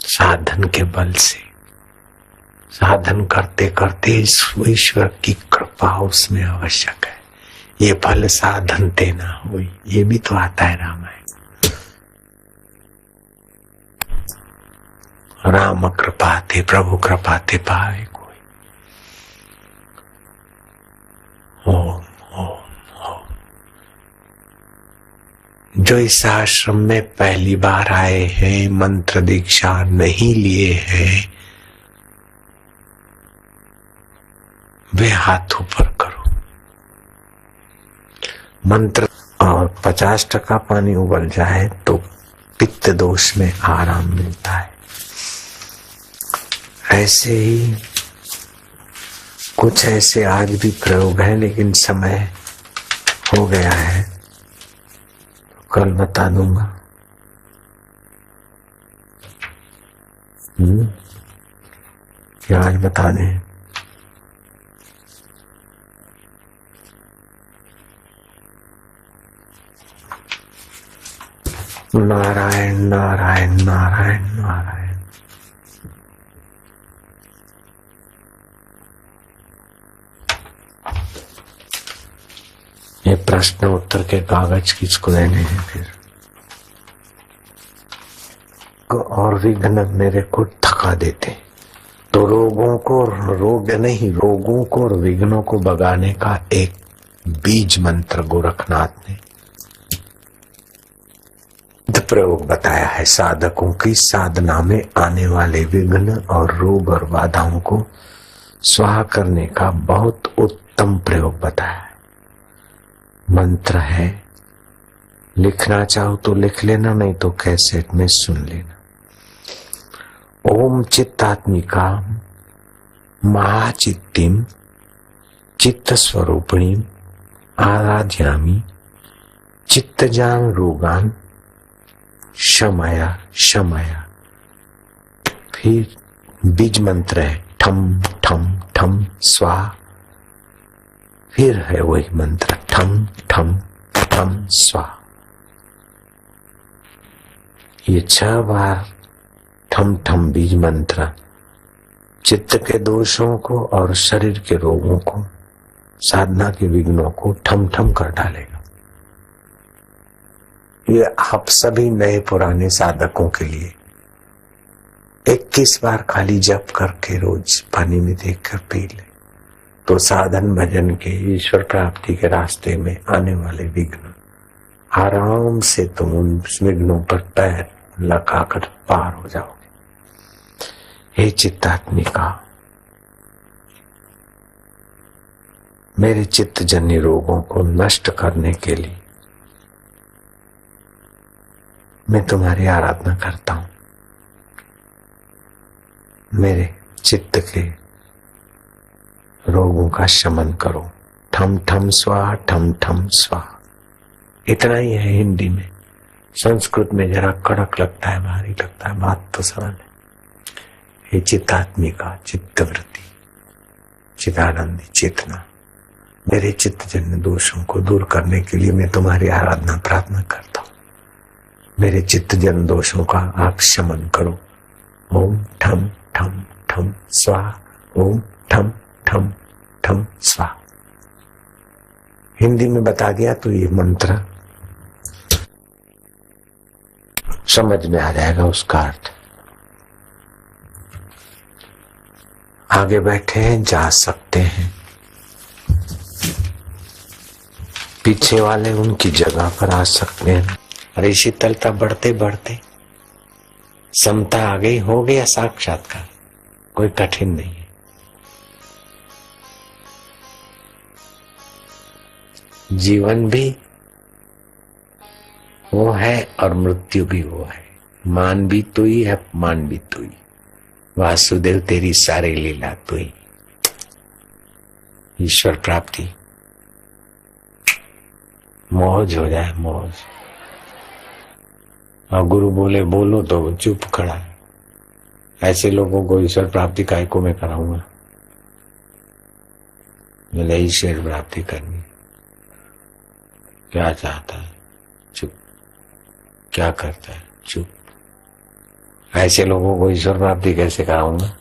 साधन के बल से, साधन करते करते ईश्वर की कृपा उसमें आवश्यक है। ये फल साधन ते ना हुई, ये भी तो आता है रामायण। राम कृपा थे प्रभु कृपा थे पाए कोई। ओम ओम ओम। जो इस आश्रम में पहली बार आए हैं, मंत्र दीक्षा नहीं लिए हैं, वे हाथ ऊपर करो। मंत्र और 50% पानी उबल जाए तो पित्त दोष में आराम मिलता है। ऐसे ही कुछ ऐसे आज भी प्रयोग है, लेकिन समय हो गया है, कल बता दूंगा। क्या आज बता दें? नारायण नारायण नारायण नारायण। ये प्रश्न उत्तर के कागज किसको देने हैं फिर? और विघ्न मेरे को थका देते, तो रोगों को, रोग नहीं, रोगों को और विघ्नों को भगाने का एक बीज मंत्र गोरखनाथ ने प्रयोग बताया है। साधकों की साधना में आने वाले विघ्न और रोग और बाधाओं को स्वाहा करने का बहुत उत्तम प्रयोग बताया है। मंत्र है, लिखना चाहो तो लिख लेना, नहीं तो कैसेट में सुन लेना। ओम चित्तात्मिका महाचित्तिम चित्त स्वरूपिणीम आराध्यामि चित्तजान रोगान शमया शमया। फिर बीज मंत्र है ठम ठम ठम स्वाहा। फिर है वही मंत्र ठम ठम ठम स्वाहा। ये 6 बार ठम ठम बीज मंत्र चित्त के दोषों को और शरीर के रोगों को, साधना के विघ्नों को ठम ठम कर डालेगा। ये आप सभी नए पुराने साधकों के लिए 21 बार खाली जप करके रोज पानी में देखकर पी ले, तो साधन भजन के ईश्वर प्राप्ति के रास्ते में आने वाले विघ्न आराम से तुम उन विघ्नों पर पैर लगाकर पार हो जाओगे। हे चित्तात्मिका, मेरे चित्तजन्य रोगों को नष्ट करने के लिए मैं तुम्हारी आराधना करता हूं। मेरे चित्त के रोगों का शमन करो। ठम ठम स्वाहा, ठम ठम स्वाहा। इतना ही है हिंदी में। संस्कृत में जरा कड़क लगता है, भारी लगता है, बात तो सरल है। ये चित्तात्मिका, चित्तवृत्ति, चिदानंदी चेतना, मेरे चित्तजन्य दोषों को दूर करने के लिए मैं तुम्हारी आराधना प्रार्थना करता हूं। मेरे चित्तजन्य दोषों का आप शमन करो। ओम ठम ठम ठम स्वाहा, ओम ठम ठम ठम स्वाहा। हिंदी में बता दिया तो ये मंत्र समझ में आ जाएगा उसका अर्थ। आगे बैठे हैं, जा सकते हैं। पीछे वाले उनकी जगह पर आ सकते हैं। अरे शीतलता बढ़ते बढ़ते समता आ गई, हो गया साक्षात्कार, कोई कठिन नहीं है। जीवन भी वो है और मृत्यु भी वो है। मान भी तू ही है, अपमान भी तू ही। वासुदेव तेरी सारी लीला तू ही। ईश्वर प्राप्ति मौज हो जाए, मौज। और गुरु बोले बोलो तो वो चुप खड़ा है। ऐसे लोगों को ईश्वर प्राप्ति काय को मैं कराऊंगा? मैंने ईश्वर प्राप्ति करनी। क्या चाहता है? चुप। क्या करता है? चुप। ऐसे लोगों को ईश्वर प्राप्ति कैसे कराऊंगा?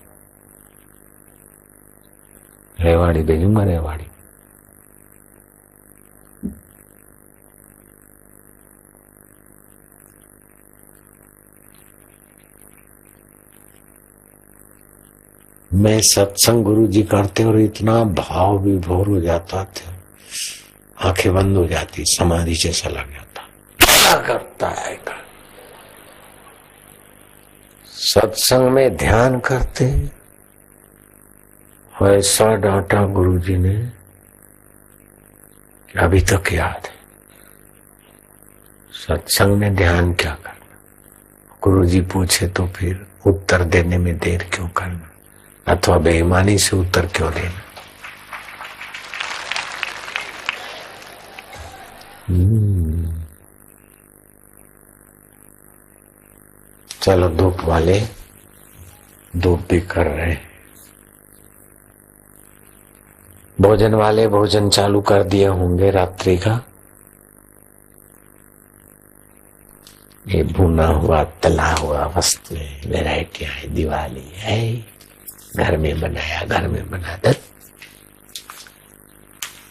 रेवाड़ी भेजूंगा, रेवाड़ी। मैं सत्संग गुरु जी करते और इतना भाव विभोर हो जाता था, आंखें बंद हो जाती, समाधि जैसा लग जाता। क्या करता है? सत्संग में ध्यान करते ऐसा डांटा गुरु जी ने कि अभी तक याद है। सत्संग में ध्यान क्या करना? गुरु जी पूछे तो फिर उत्तर देने में देर क्यों करना, अथवा बेईमानी से उत्तर क्यों देना? चलो धूप वाले धूप भी कर रहे हैं, भोजन वाले भोजन चालू कर दिए होंगे रात्रि का। ये भुना हुआ तला हुआ वस्तु है, वैरायटियां है, दिवाली है, घर में बनाया, घर में बना दे।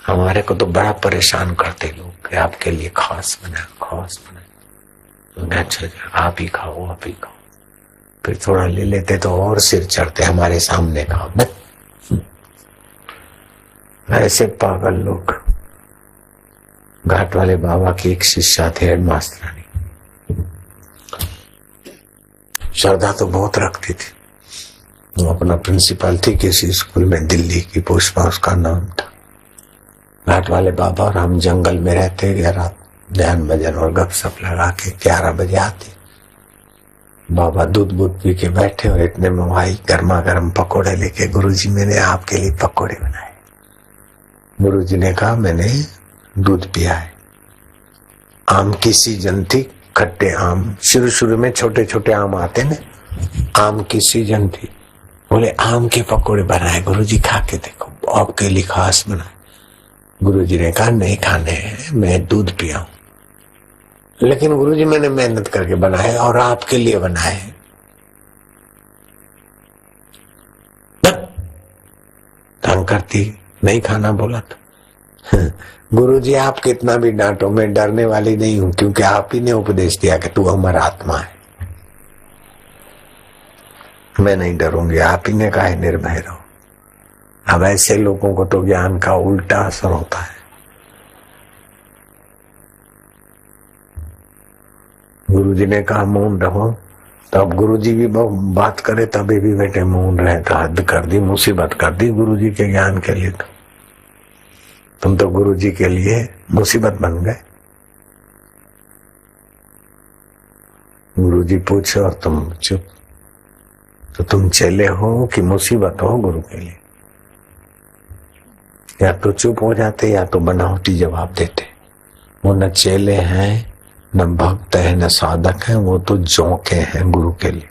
हमारे को तो बड़ा परेशान करते लोग कि आपके लिए खास बना, खास बना। अच्छा आप ही खाओ, आप ही खाओ। फिर थोड़ा ले लेते तो और सिर चढ़ते, हमारे सामने खाओ। ऐसे पागल लोग। घाट वाले बाबा की एक शिष्या थे, हेडमास्टरानी। श्रद्धा तो बहुत रखती थी। वो अपना प्रिंसिपल थी किसी स्कूल में, दिल्ली की, पुष्पा उसका नाम था। घाट वाले बाबा और हम जंगल में रहते, रात ध्यान भजन और गपशप लगा के 11 बजे आते। बाबा दूध बूध पी के बैठे और इतने में भाई गर्मा गर्म पकोड़े लेके, गुरुजी मैंने आपके लिए पकोड़े बनाए। गुरुजी ने कहा मैंने दूध पिया है। आम की सीजन थी, खट्टे आम, शुरू शुरू में छोटे छोटे आम आते न, आम की सीजन थी। बोले आम के पकोड़े बनाए गुरुजी, खा के देखो, आपके लिए खास बनाए। गुरुजी ने कहा नहीं खाने हैं, मैं दूध पिया हूं। लेकिन गुरुजी मैंने मेहनत करके बनाए और आपके लिए बनाए। तंग करती, नहीं खाना बोला तो। गुरुजी आप कितना भी डांटो, मैं डरने वाली नहीं हूं, क्योंकि आप ही ने उपदेश दिया कि तू हमारा आत्मा है। मैं नहीं डरूंगी, आप ही ने कहा है निर्भय रहो। अब ऐसे लोगों को तो ज्ञान का उल्टा असर होता है। गुरुजी ने कहा मौन रहो, तो अब गुरुजी भी बात करे तभी भी बेटे मौन रहे, तो हद कर दी, मुसीबत कर दी गुरुजी के ज्ञान के लिए। तो तुम तो गुरुजी के लिए मुसीबत बन गए। गुरुजी पूछे और तुम चुप, तो तुम चेले हो कि मुसीबत हो गुरु के लिए? या तो चुप हो जाते या तो बनावटी जवाब देते। वो न चेले हैं, न भक्त है, न साधक है, वो तो जोंके हैं गुरु के लिए।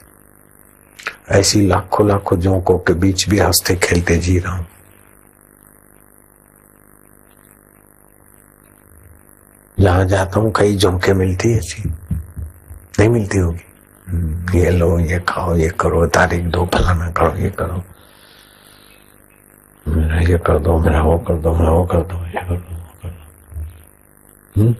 ऐसी लाखों लाखों जोंकों के बीच भी हंसते खेलते जी रहा हूं। जहां जाता हूं कई जोंके मिलती है, ऐसी नहीं मिलती होगी। ये लो, ये खाओ, ये करो, तारीख दो, फलाना करो, ये करो, मेरा ये कर दो, मेरा वो कर दो, मेरा वो कर दो, ये कर दो, वो कर दो।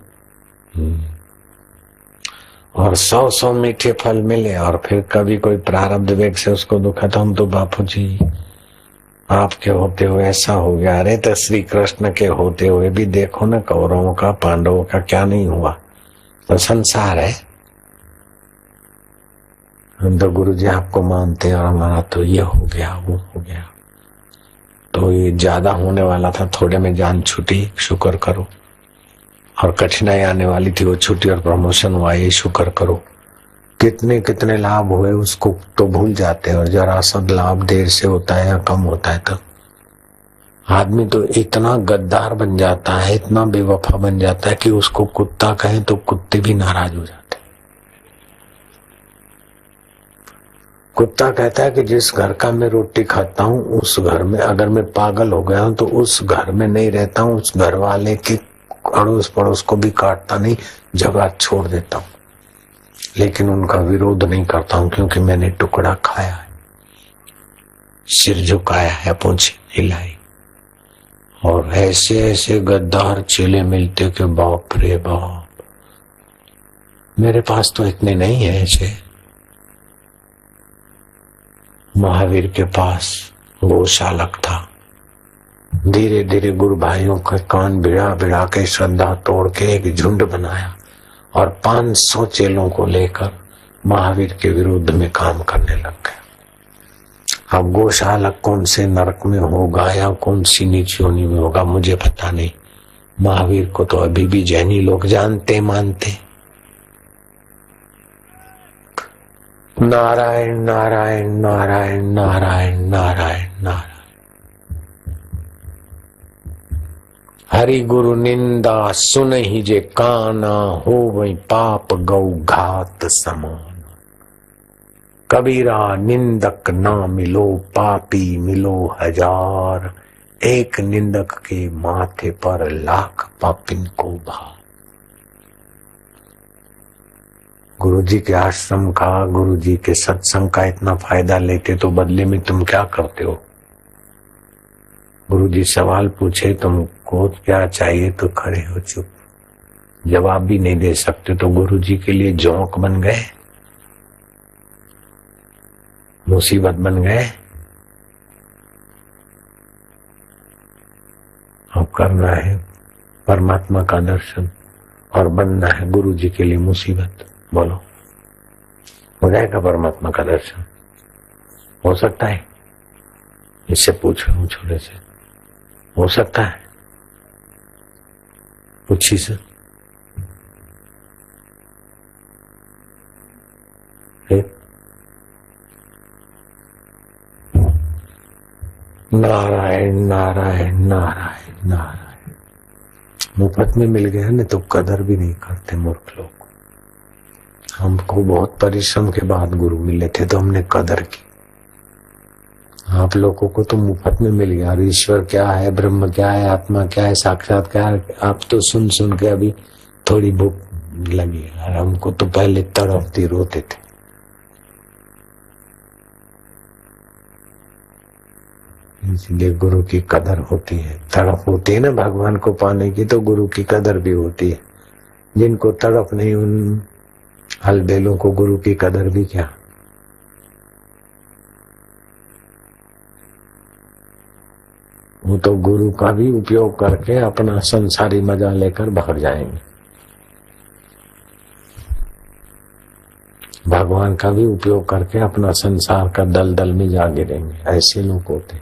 और 100 मीठे फल मिले और फिर कभी कोई प्रारब्ध वेग से उसको दुखा, तो हम तो बापू जी आपके होते हुए ऐसा हो गया। अरे तो श्री कृष्ण के होते हुए भी देखो ना, कौरवों का पांडवों का क्या नहीं हुआ। तो संसार है। हम तो गुरु जी आपको मानते हैं और हमारा तो ये हो गया, वो हो गया। तो ये ज्यादा होने वाला था, थोड़े में जान छूटी, शुक्र करो। और कठिनाई आने वाली थी, वो छुट्टी और प्रमोशन हुआ, ये शुक्र करो। कितने कितने लाभ हुए उसको तो भूल जाते हैं, और जरा सा लाभ देर से होता है या कम होता है तो आदमी तो इतना गद्दार बन जाता है, इतना बेवफा बन जाता है कि उसको कुत्ता कहें तो कुत्ते भी नाराज हो जाते। कुत्ता कहता है कि जिस घर का मैं रोटी खाता हूँ उस घर में अगर मैं पागल हो गया हूं तो उस घर में नहीं रहता हूँ, उस घर वाले के अड़ोस पड़ोस को भी काटता नहीं, जगह छोड़ देता हूँ, लेकिन उनका विरोध नहीं करता हूँ क्योंकि मैंने टुकड़ा खाया है, सिर झुकाया है, पूंछ हिलाई। और ऐसे ऐसे गद्दार चेले मिलते कि बाप रे बाप। मेरे पास तो इतने नहीं है ऐसे। महावीर के पास गौशालक था, धीरे धीरे गुरु भाइयों के कान भिड़ा भिड़ा के श्रद्धा तोड़ के एक झुंड बनाया और 500 चेलों को लेकर महावीर के विरुद्ध में काम करने लग गए। अब गौशालक कौन से नरक में होगा या कौन सी नीच योनि में होगा मुझे पता नहीं। महावीर को तो अभी भी जैनी लोग जानते मानते। नारायण नारायण नारायण नारायण नारायण नारायण। हरि गुरु निंदा सुन ही जे काना, हो वही पाप गौ घात समान। कबीरा निंदक ना मिलो, पापी मिलो हजार। एक निंदक के माथे पर लाख पापिन को भार। गुरु जी के आश्रम का, गुरु जी के सत्संग का इतना फायदा लेते तो बदले में तुम क्या करते हो? गुरु जी सवाल पूछे तुमको क्या चाहिए तो खड़े हो चुप, जवाब भी नहीं दे सकते तो गुरु जी के लिए जोंक बन गए, मुसीबत बन गए। अब करना है परमात्मा का दर्शन और बनना है गुरु जी के लिए मुसीबत। बोलो, हो जाएगा परमात्मा का दर्शन? हो सकता है? इससे पूछ रहा हूं छोटे से, हो सकता है? पूछी से नारायण नारायण नारायण नारायण। मुफ्त में मिल गया न तो कदर भी नहीं करते मूर्ख लोग। हमको बहुत परिश्रम के बाद गुरु मिले थे तो हमने कदर की। आप लोगों को तो मुफ्त में मिल गया। और ईश्वर क्या है, ब्रह्म क्या है, आत्मा क्या है, साक्षात क्या है, आप तो सुन सुन के अभी थोड़ी भूख लगी है। और हमको तो पहले तड़पती रोते थे। इसलिए गुरु की कदर होती है। तड़प होती है ना भगवान को पाने की, तो गुरु की कदर भी होती है। जिनको तड़प नहीं उन अलबेलों को गुरु की कदर भी क्या। वो तो गुरु का भी उपयोग करके अपना संसारी मजा लेकर भाग जाएंगे, भगवान का भी उपयोग करके अपना संसार का दलदल में जा गिरेंगे। ऐसे लोग होते।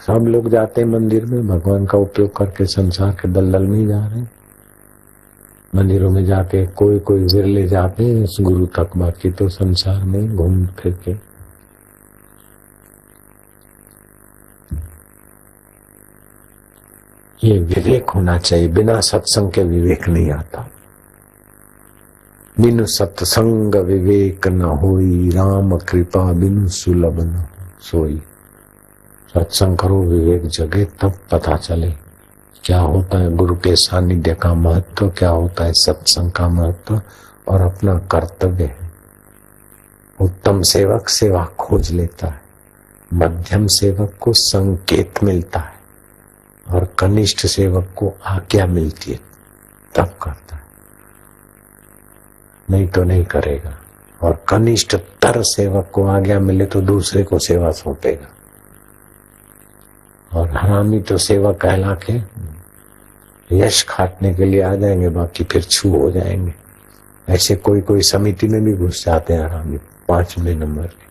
सब लोग जाते मंदिर में, भगवान का उपयोग करके संसार के दलदल में जा रहे हैं। मंदिरों में जाके कोई कोई विरले जाते हैं उस गुरु तक, बाकी तो संसार में घूम फिर के। ये विवेक होना चाहिए। बिना सत्संग के विवेक नहीं आता। बिनु सत्संग विवेक न होई, राम कृपा बिनु सुलभ न सोई। सत्संग करो, विवेक जगे, तब पता चले क्या होता है गुरु के सानिध्य का महत्व, क्या होता है सत्संग का महत्व और अपना कर्तव्य है। उत्तम सेवक सेवा खोज लेता है, मध्यम सेवक को संकेत मिलता है और कनिष्ठ सेवक को आज्ञा मिलती है, तब करता है, नहीं तो नहीं करेगा। और कनिष्ठ तर सेवक को आज्ञा मिले तो दूसरे को सेवा सौंपेगा। और हरामी तो सेवक कहला के यश खाटने के लिए आ जाएंगे, बाकी फिर छू हो जाएंगे। ऐसे कोई कोई समिति में भी घुस जाते हैं हरामी, 5वें नंबर के,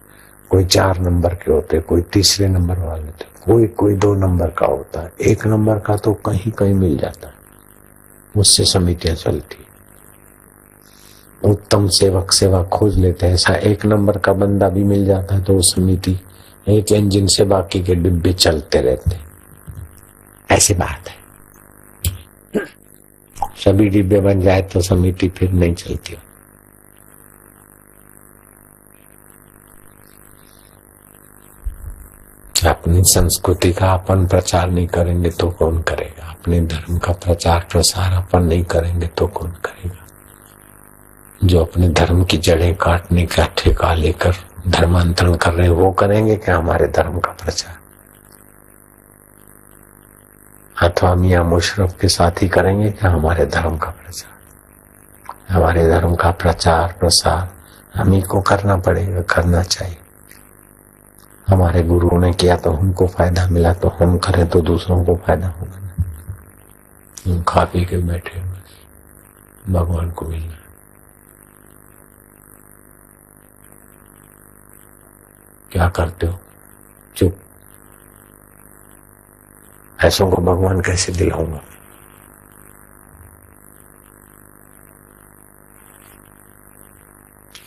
कोई 4 नंबर के होते, कोई 3रे नंबर वाले होते, कोई 2 नंबर का होता है। 1 नंबर का तो कहीं कहीं मिल जाता है। उससे समितियां चलती। उत्तम सेवक सेवा खोज लेते हैं, ऐसा एक नंबर का बंदा भी मिल जाता है तो वो समिति एक इंजन से बाकी के डिब्बे चलते रहते। ऐसी बात है। सभी डिब्बे बन जाए तो समिति फिर नहीं चलती। अपनी संस्कृति का अपन प्रचार नहीं करेंगे तो कौन करेगा? अपने धर्म का प्रचार प्रसार अपन नहीं करेंगे तो कौन करेगा? जो अपने धर्म की जड़ें काटने का ठेका लेकर धर्मांतरण कर रहे हैं वो करेंगे क्या हमारे धर्म का प्रचार? अथवा मियां मुशर्रफ के साथ ही करेंगे क्या हमारे धर्म का प्रचार? हमारे धर्म का प्रचार प्रसार हम ही को करना पड़ेगा, करना चाहिए। हमारे गुरुओं ने किया तो हमको फायदा मिला, तो हम करें तो दूसरों को फायदा होगा। हम खा पी के बैठे हुए भगवान को मिलना। क्या करते हो? चुप। ऐसों को भगवान कैसे दिलाऊंगा?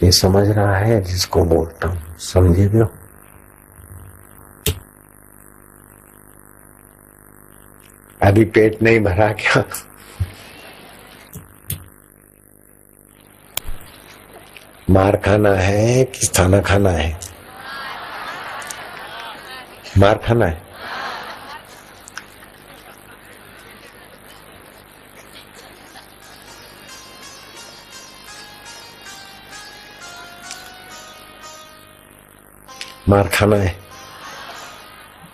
ये समझ रहा है जिसको बोलता हूं, समझे भी हो? अभी पेट नहीं भरा क्या? मार खाना है कि खाना खाना है? मार खाना है। मार खाना है,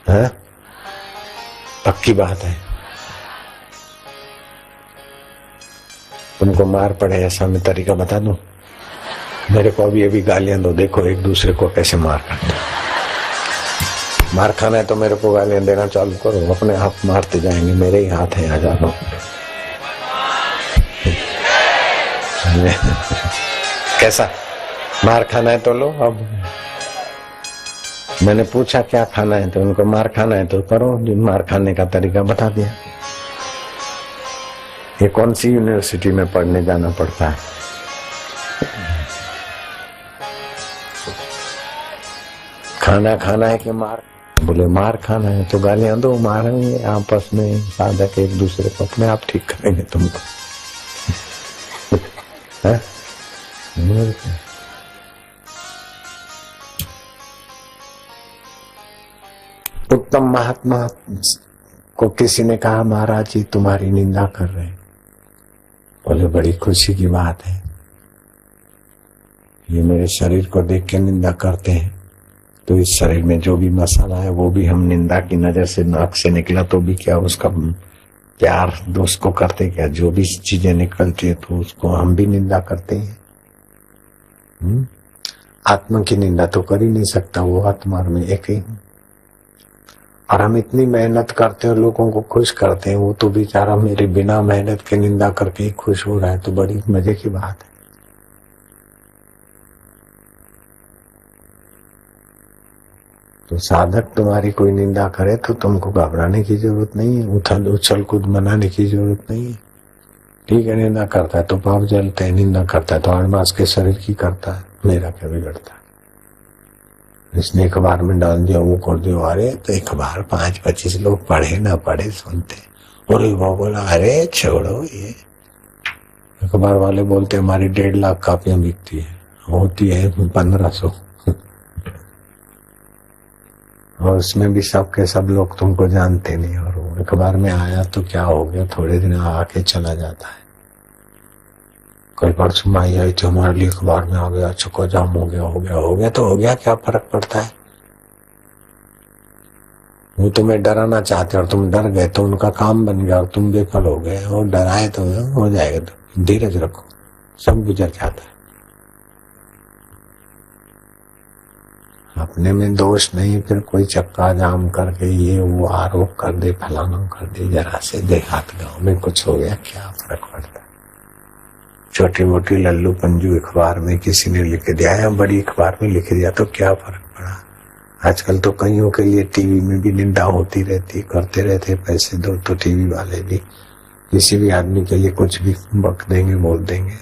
हाँ? पक्की बात है। तुमको मार पड़े ऐसा मैं तरीका बता दूं? मेरे को अभी गालियां दो, देखो एक दूसरे को कैसे मार खाते। मार खाना है तो मेरे को गालियां देना चालू करो, अपने आप मारते जाएंगे। मेरे ही हाथ है, आ जाओ। कैसा मार खाना है तो लो। अब मैंने पूछा क्या खाना है तो उनको मार खाना है तो करो। मार खाने का तरीका बता दिया। ये कौन सी यूनिवर्सिटी में पढ़ने जाना पड़ता है? खाना खाना है कि मार? बोले मार खाना है तो गालियां दो, मारेंगे आपस में। साधक एक दूसरे को अपने आप ठीक करेंगे तुमको। उत्तम महात्मा को किसी ने कहा महाराज जी तुम्हारी निंदा कर रहे हैं। बोले बड़ी खुशी की बात है, ये मेरे शरीर को देख के निंदा करते हैं तो इस शरीर में जो भी मसाला है वो भी हम निंदा की नजर से नाक से निकला तो भी क्या उसका प्यार दोस्त को करते क्या? जो भी चीजें निकलती है तो उसको हम भी निंदा करते हैं। आत्मा की निंदा तो कर ही नहीं सकता, वो आत्मा में एक ही। और हम इतनी मेहनत करते हैं और लोगों को खुश करते हैं, वो तो बेचारा मेरे बिना मेहनत के निंदा करके ही खुश हो रहा है, तो बड़ी मजे की बात है। तो साधक तुम्हारी कोई निंदा करे तो तुमको घबराने की जरूरत नहीं है, उछल कूद मनाने की जरूरत नहीं है। ठीक है, निंदा करता है तो पाप जलते हैं, निंदा करता है तो 8 मास के शरीर की करता है, मेरा क्या बिगड़ता है? इसने अखबार में डाल दिया, वो कर दिया। अरे तो अखबार 5-25 लोग पढ़े ना पढ़े सुनते, और वो बोला अरे छोड़ो, ये अखबार वाले बोलते हमारी 1.5 लाख कापियां बिकती है, होती है 1500। और उसमें भी सबके सब लोग तुमको जानते नहीं, और वो अखबार में आया तो क्या हो गया, थोड़े दिन आके चला जाता है। कल परसों माई आई थी हमारे लिए, अखबार में आ गया, चुका जाम हो गया तो हो गया, क्या फर्क पड़ता है? वो तुम्हें डराना चाहते और तुम डर गए तो उनका काम बन गया और तुम बेफल हो गए, और डराए तो हो जाएगा। तो धीरज रखो, सब गुजर जाता है। अपने में दोष नहीं, फिर कोई चक्का जाम करके ये वो आरोप कर दे, फलाना कर दे, जरा से देहात गाँव में कुछ हो गया, क्या फर्क पड़ता है? छोटी मोटी लल्लू पंजू अखबार में किसी ने लिख दिया है, बड़ी अखबार में लिख दिया तो क्या फर्क पड़ा? आजकल तो कईयों के लिए टीवी में भी निंदा होती रहती, करते रहते, पैसे दो तो टीवी वाले भी किसी भी आदमी के लिए कुछ भी बक देंगे, बोल देंगे,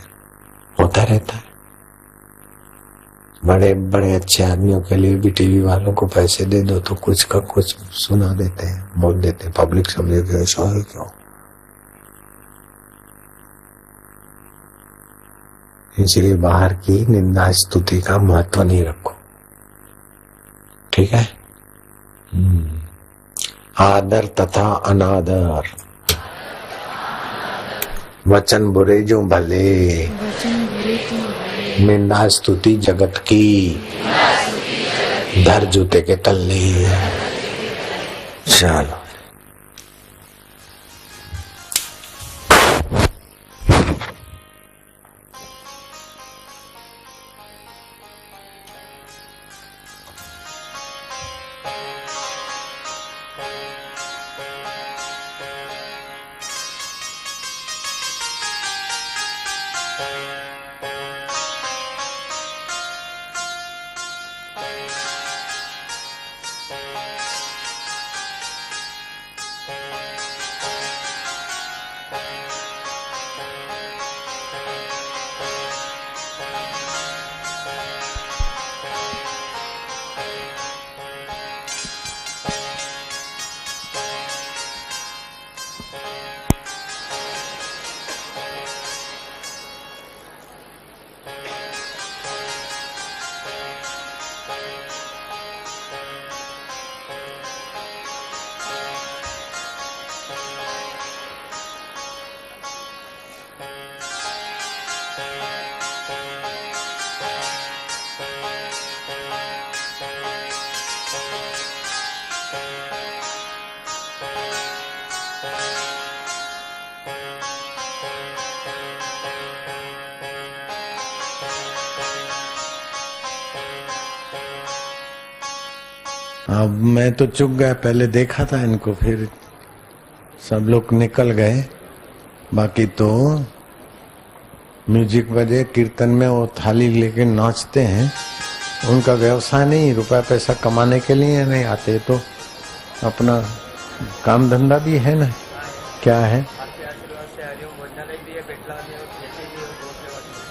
होता रहता है। बड़े बड़े अच्छे आदमियों के लिए भी टीवी वालों को पैसे दे दो तो कुछ का कुछ सुना देते हैं, बोल देते हैं। पब्लिक समझे कि ऐसा है क्यों। इसलिए बाहर की निंदा स्तुति का महत्व नहीं रखो, ठीक है। आदर तथा अनादर, वचन बुरे जो भले, निंदा स्तुति जगत की, धर जूते के तल्ले। चलो अब मैं तो चुप गया, पहले देखा था इनको, फिर सब लोग निकल गए। बाकी तो म्यूजिक बजे, कीर्तन में वो थाली लेके नाचते हैं, उनका व्यवसाय नहीं, रुपया पैसा कमाने के लिए नहीं आते, तो अपना काम धंधा भी है ना। क्या है?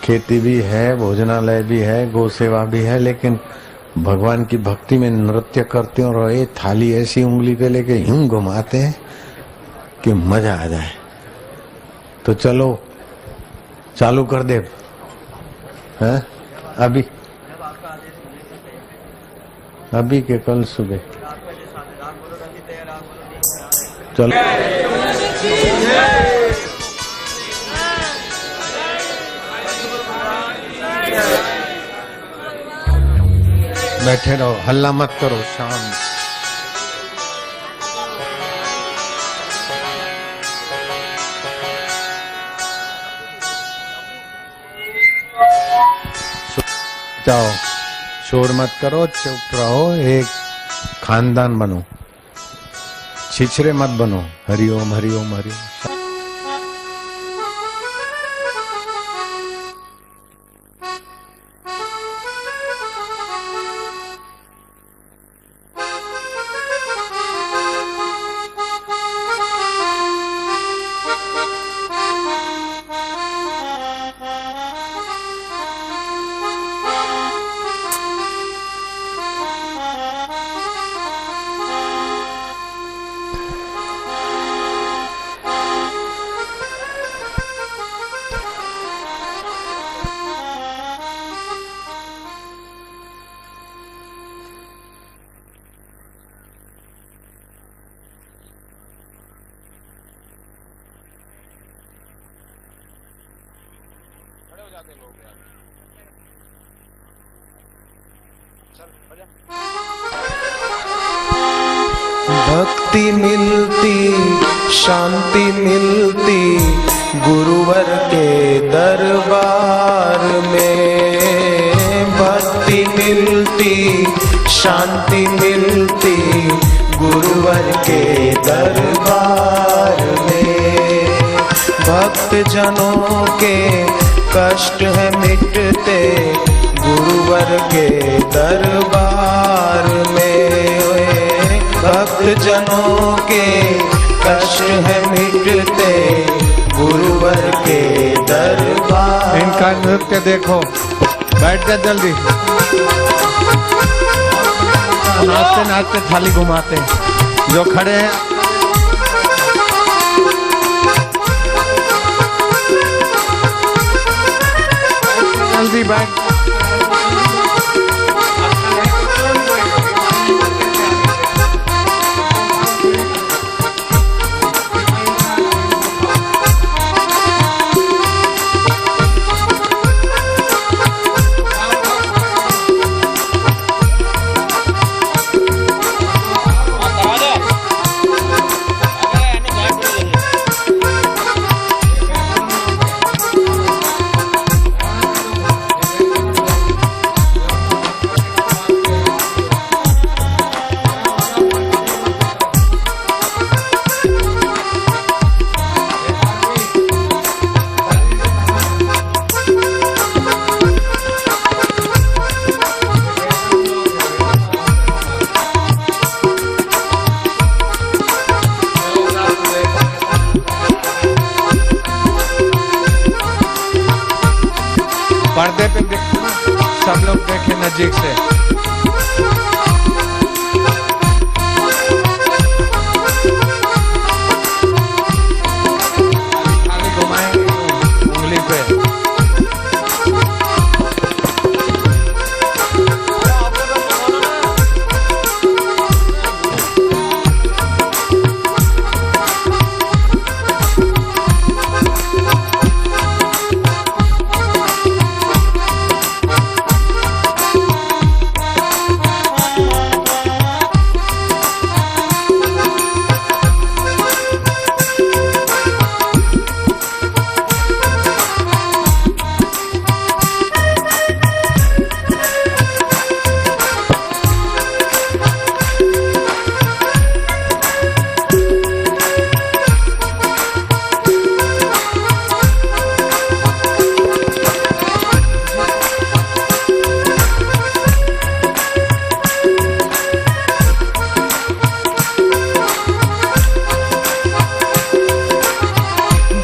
खेती भी है, भोजनालय भी है, गौ सेवा भी है, लेकिन भगवान की भक्ति में नृत्य करते हैं और ये थाली ऐसी उंगली पे लेके यूं घुमाते हैं कि मजा आ जाए। तो चलो चालू कर दे, हैं? अभी के कल सुबह चलो। बैठे रहो, हल्ला मत करो, शांत। जाओ, शोर मत करो, चुप रहो, एक खानदान बनो, छिछरे मत बनो। हरिओम हरिओम हरिओम। भक्ति मिलती, शांति मिलती गुरुवर के दरबार में। भक्ति मिलती, शांति मिलती गुरुवर के दरबार में। भक्त जनों के कष्ट है मिटते गुरुवर के दरबार में। भक्त जनों के कष्ट है मिटते गुरुवर के दरबार। इनका नृत्य देखो, बैठ जा जल्दी। नाचते नाचते थाली घुमाते हैं। जो खड़े हैं जल्दी बैठ। पर्दे पे देखो, सब लोग देखें नजदीक से। थाली घुमाएंगे उंगली पे।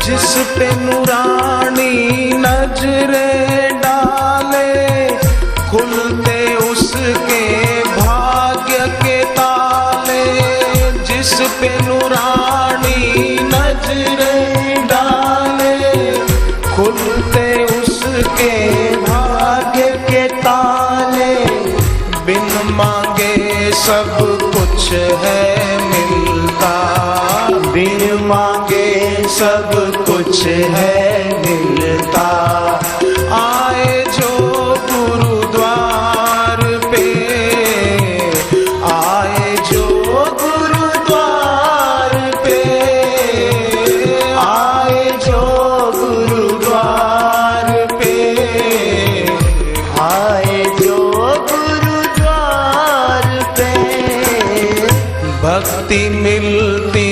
जिस पे नूरानी नजरें डाले, खुलते उसके भाग्य के ताले। जिस पे नूरानी नजरें डाले, खुलते उसके भाग्य के ताले। बिन मांगे सब कुछ है मिलता, बिन मांगे सब कुछ है मिलता। आए जो गुरुद्वार पे, आए जो गुरुद्वार पे, आए जो गुरुद्वार पे, आए जो गुरुद्वार पे। भक्ति मिलती,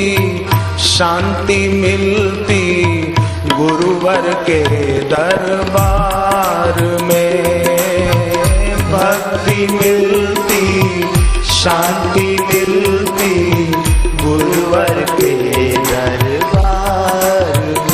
शांति मिलती गुरुवर के दरबार में। भक्ति मिलती, शांति मिलती गुरुवर के दरबार में।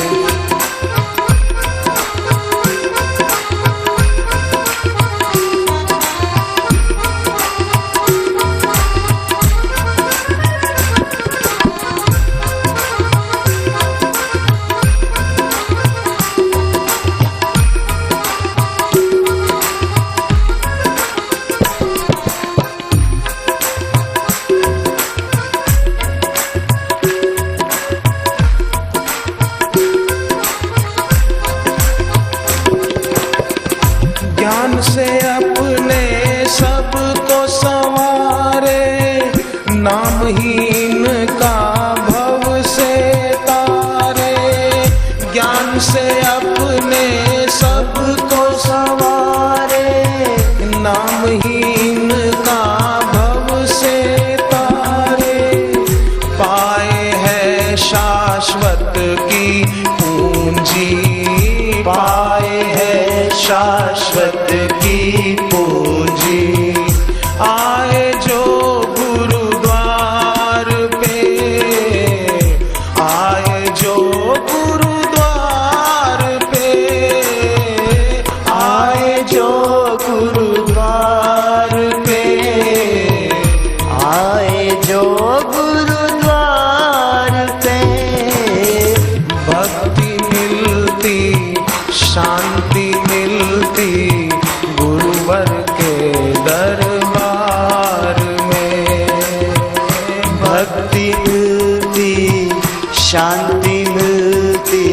ज्ञान से अपने सबको संवारे, नामहीन का भव से तारे। ज्ञान से अपने सबको संवारे, नामहीन का भव से तारे। पाए है शाश्वत की पूंजी, पाए है शाश्वत की पूंजी। आए जो गुरुद्वार पे, आए जो गुरुद्वार शांति मिलती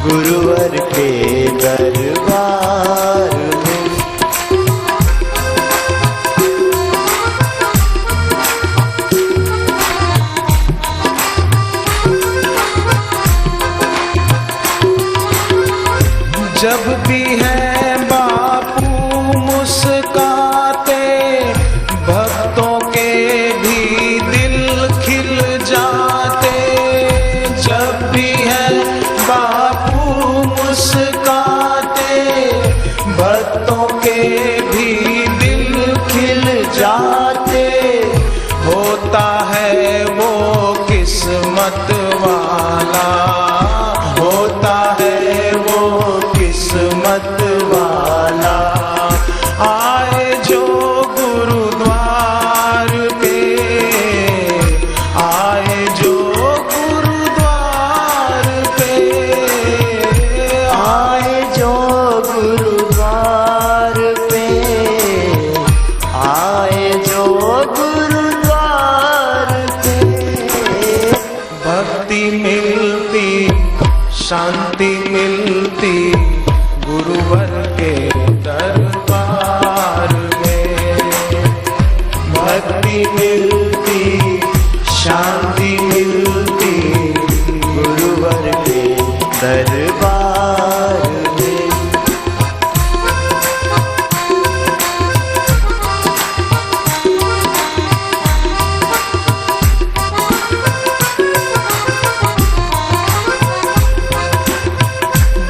गुरुवर के दरबार में। जब भी है बापू मुस्काते, भक्तों के भी दिल खिल जाते। जब भी है बापू मुस्काते, भक्तों के भी दिल खिल जाते। होता है वो किस्मत वाला, होता है वो किस्मत वाला, आए जो गुरुद्वार पे, आए जो गुरुद्वार पे, आए जो गुरुद्वार पे, आए जो गुरुद्वार पे। भक्ति मिलती शांति मिलती गुरुवर के दरबार में। भक्ति मिलती शांति मिलती गुरुवर के दरबार में।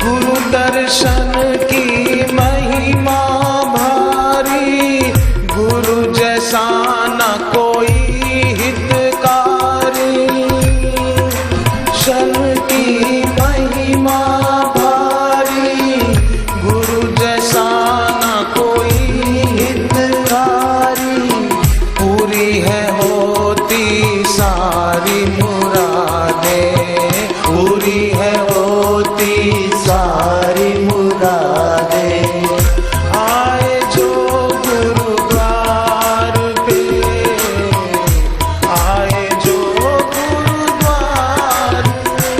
गुरु दर्शन की महिमा भारी, गुरु जैसा न कोई हितकारी। शन की महिमा भारी, गुरु जैसा न कोई हितकारी। पूरी है होती सारी मुरादें, पूरी है होती सारी मुरादें। आए जो गुरुद्वार पे, आए जो गुरुद्वार पे।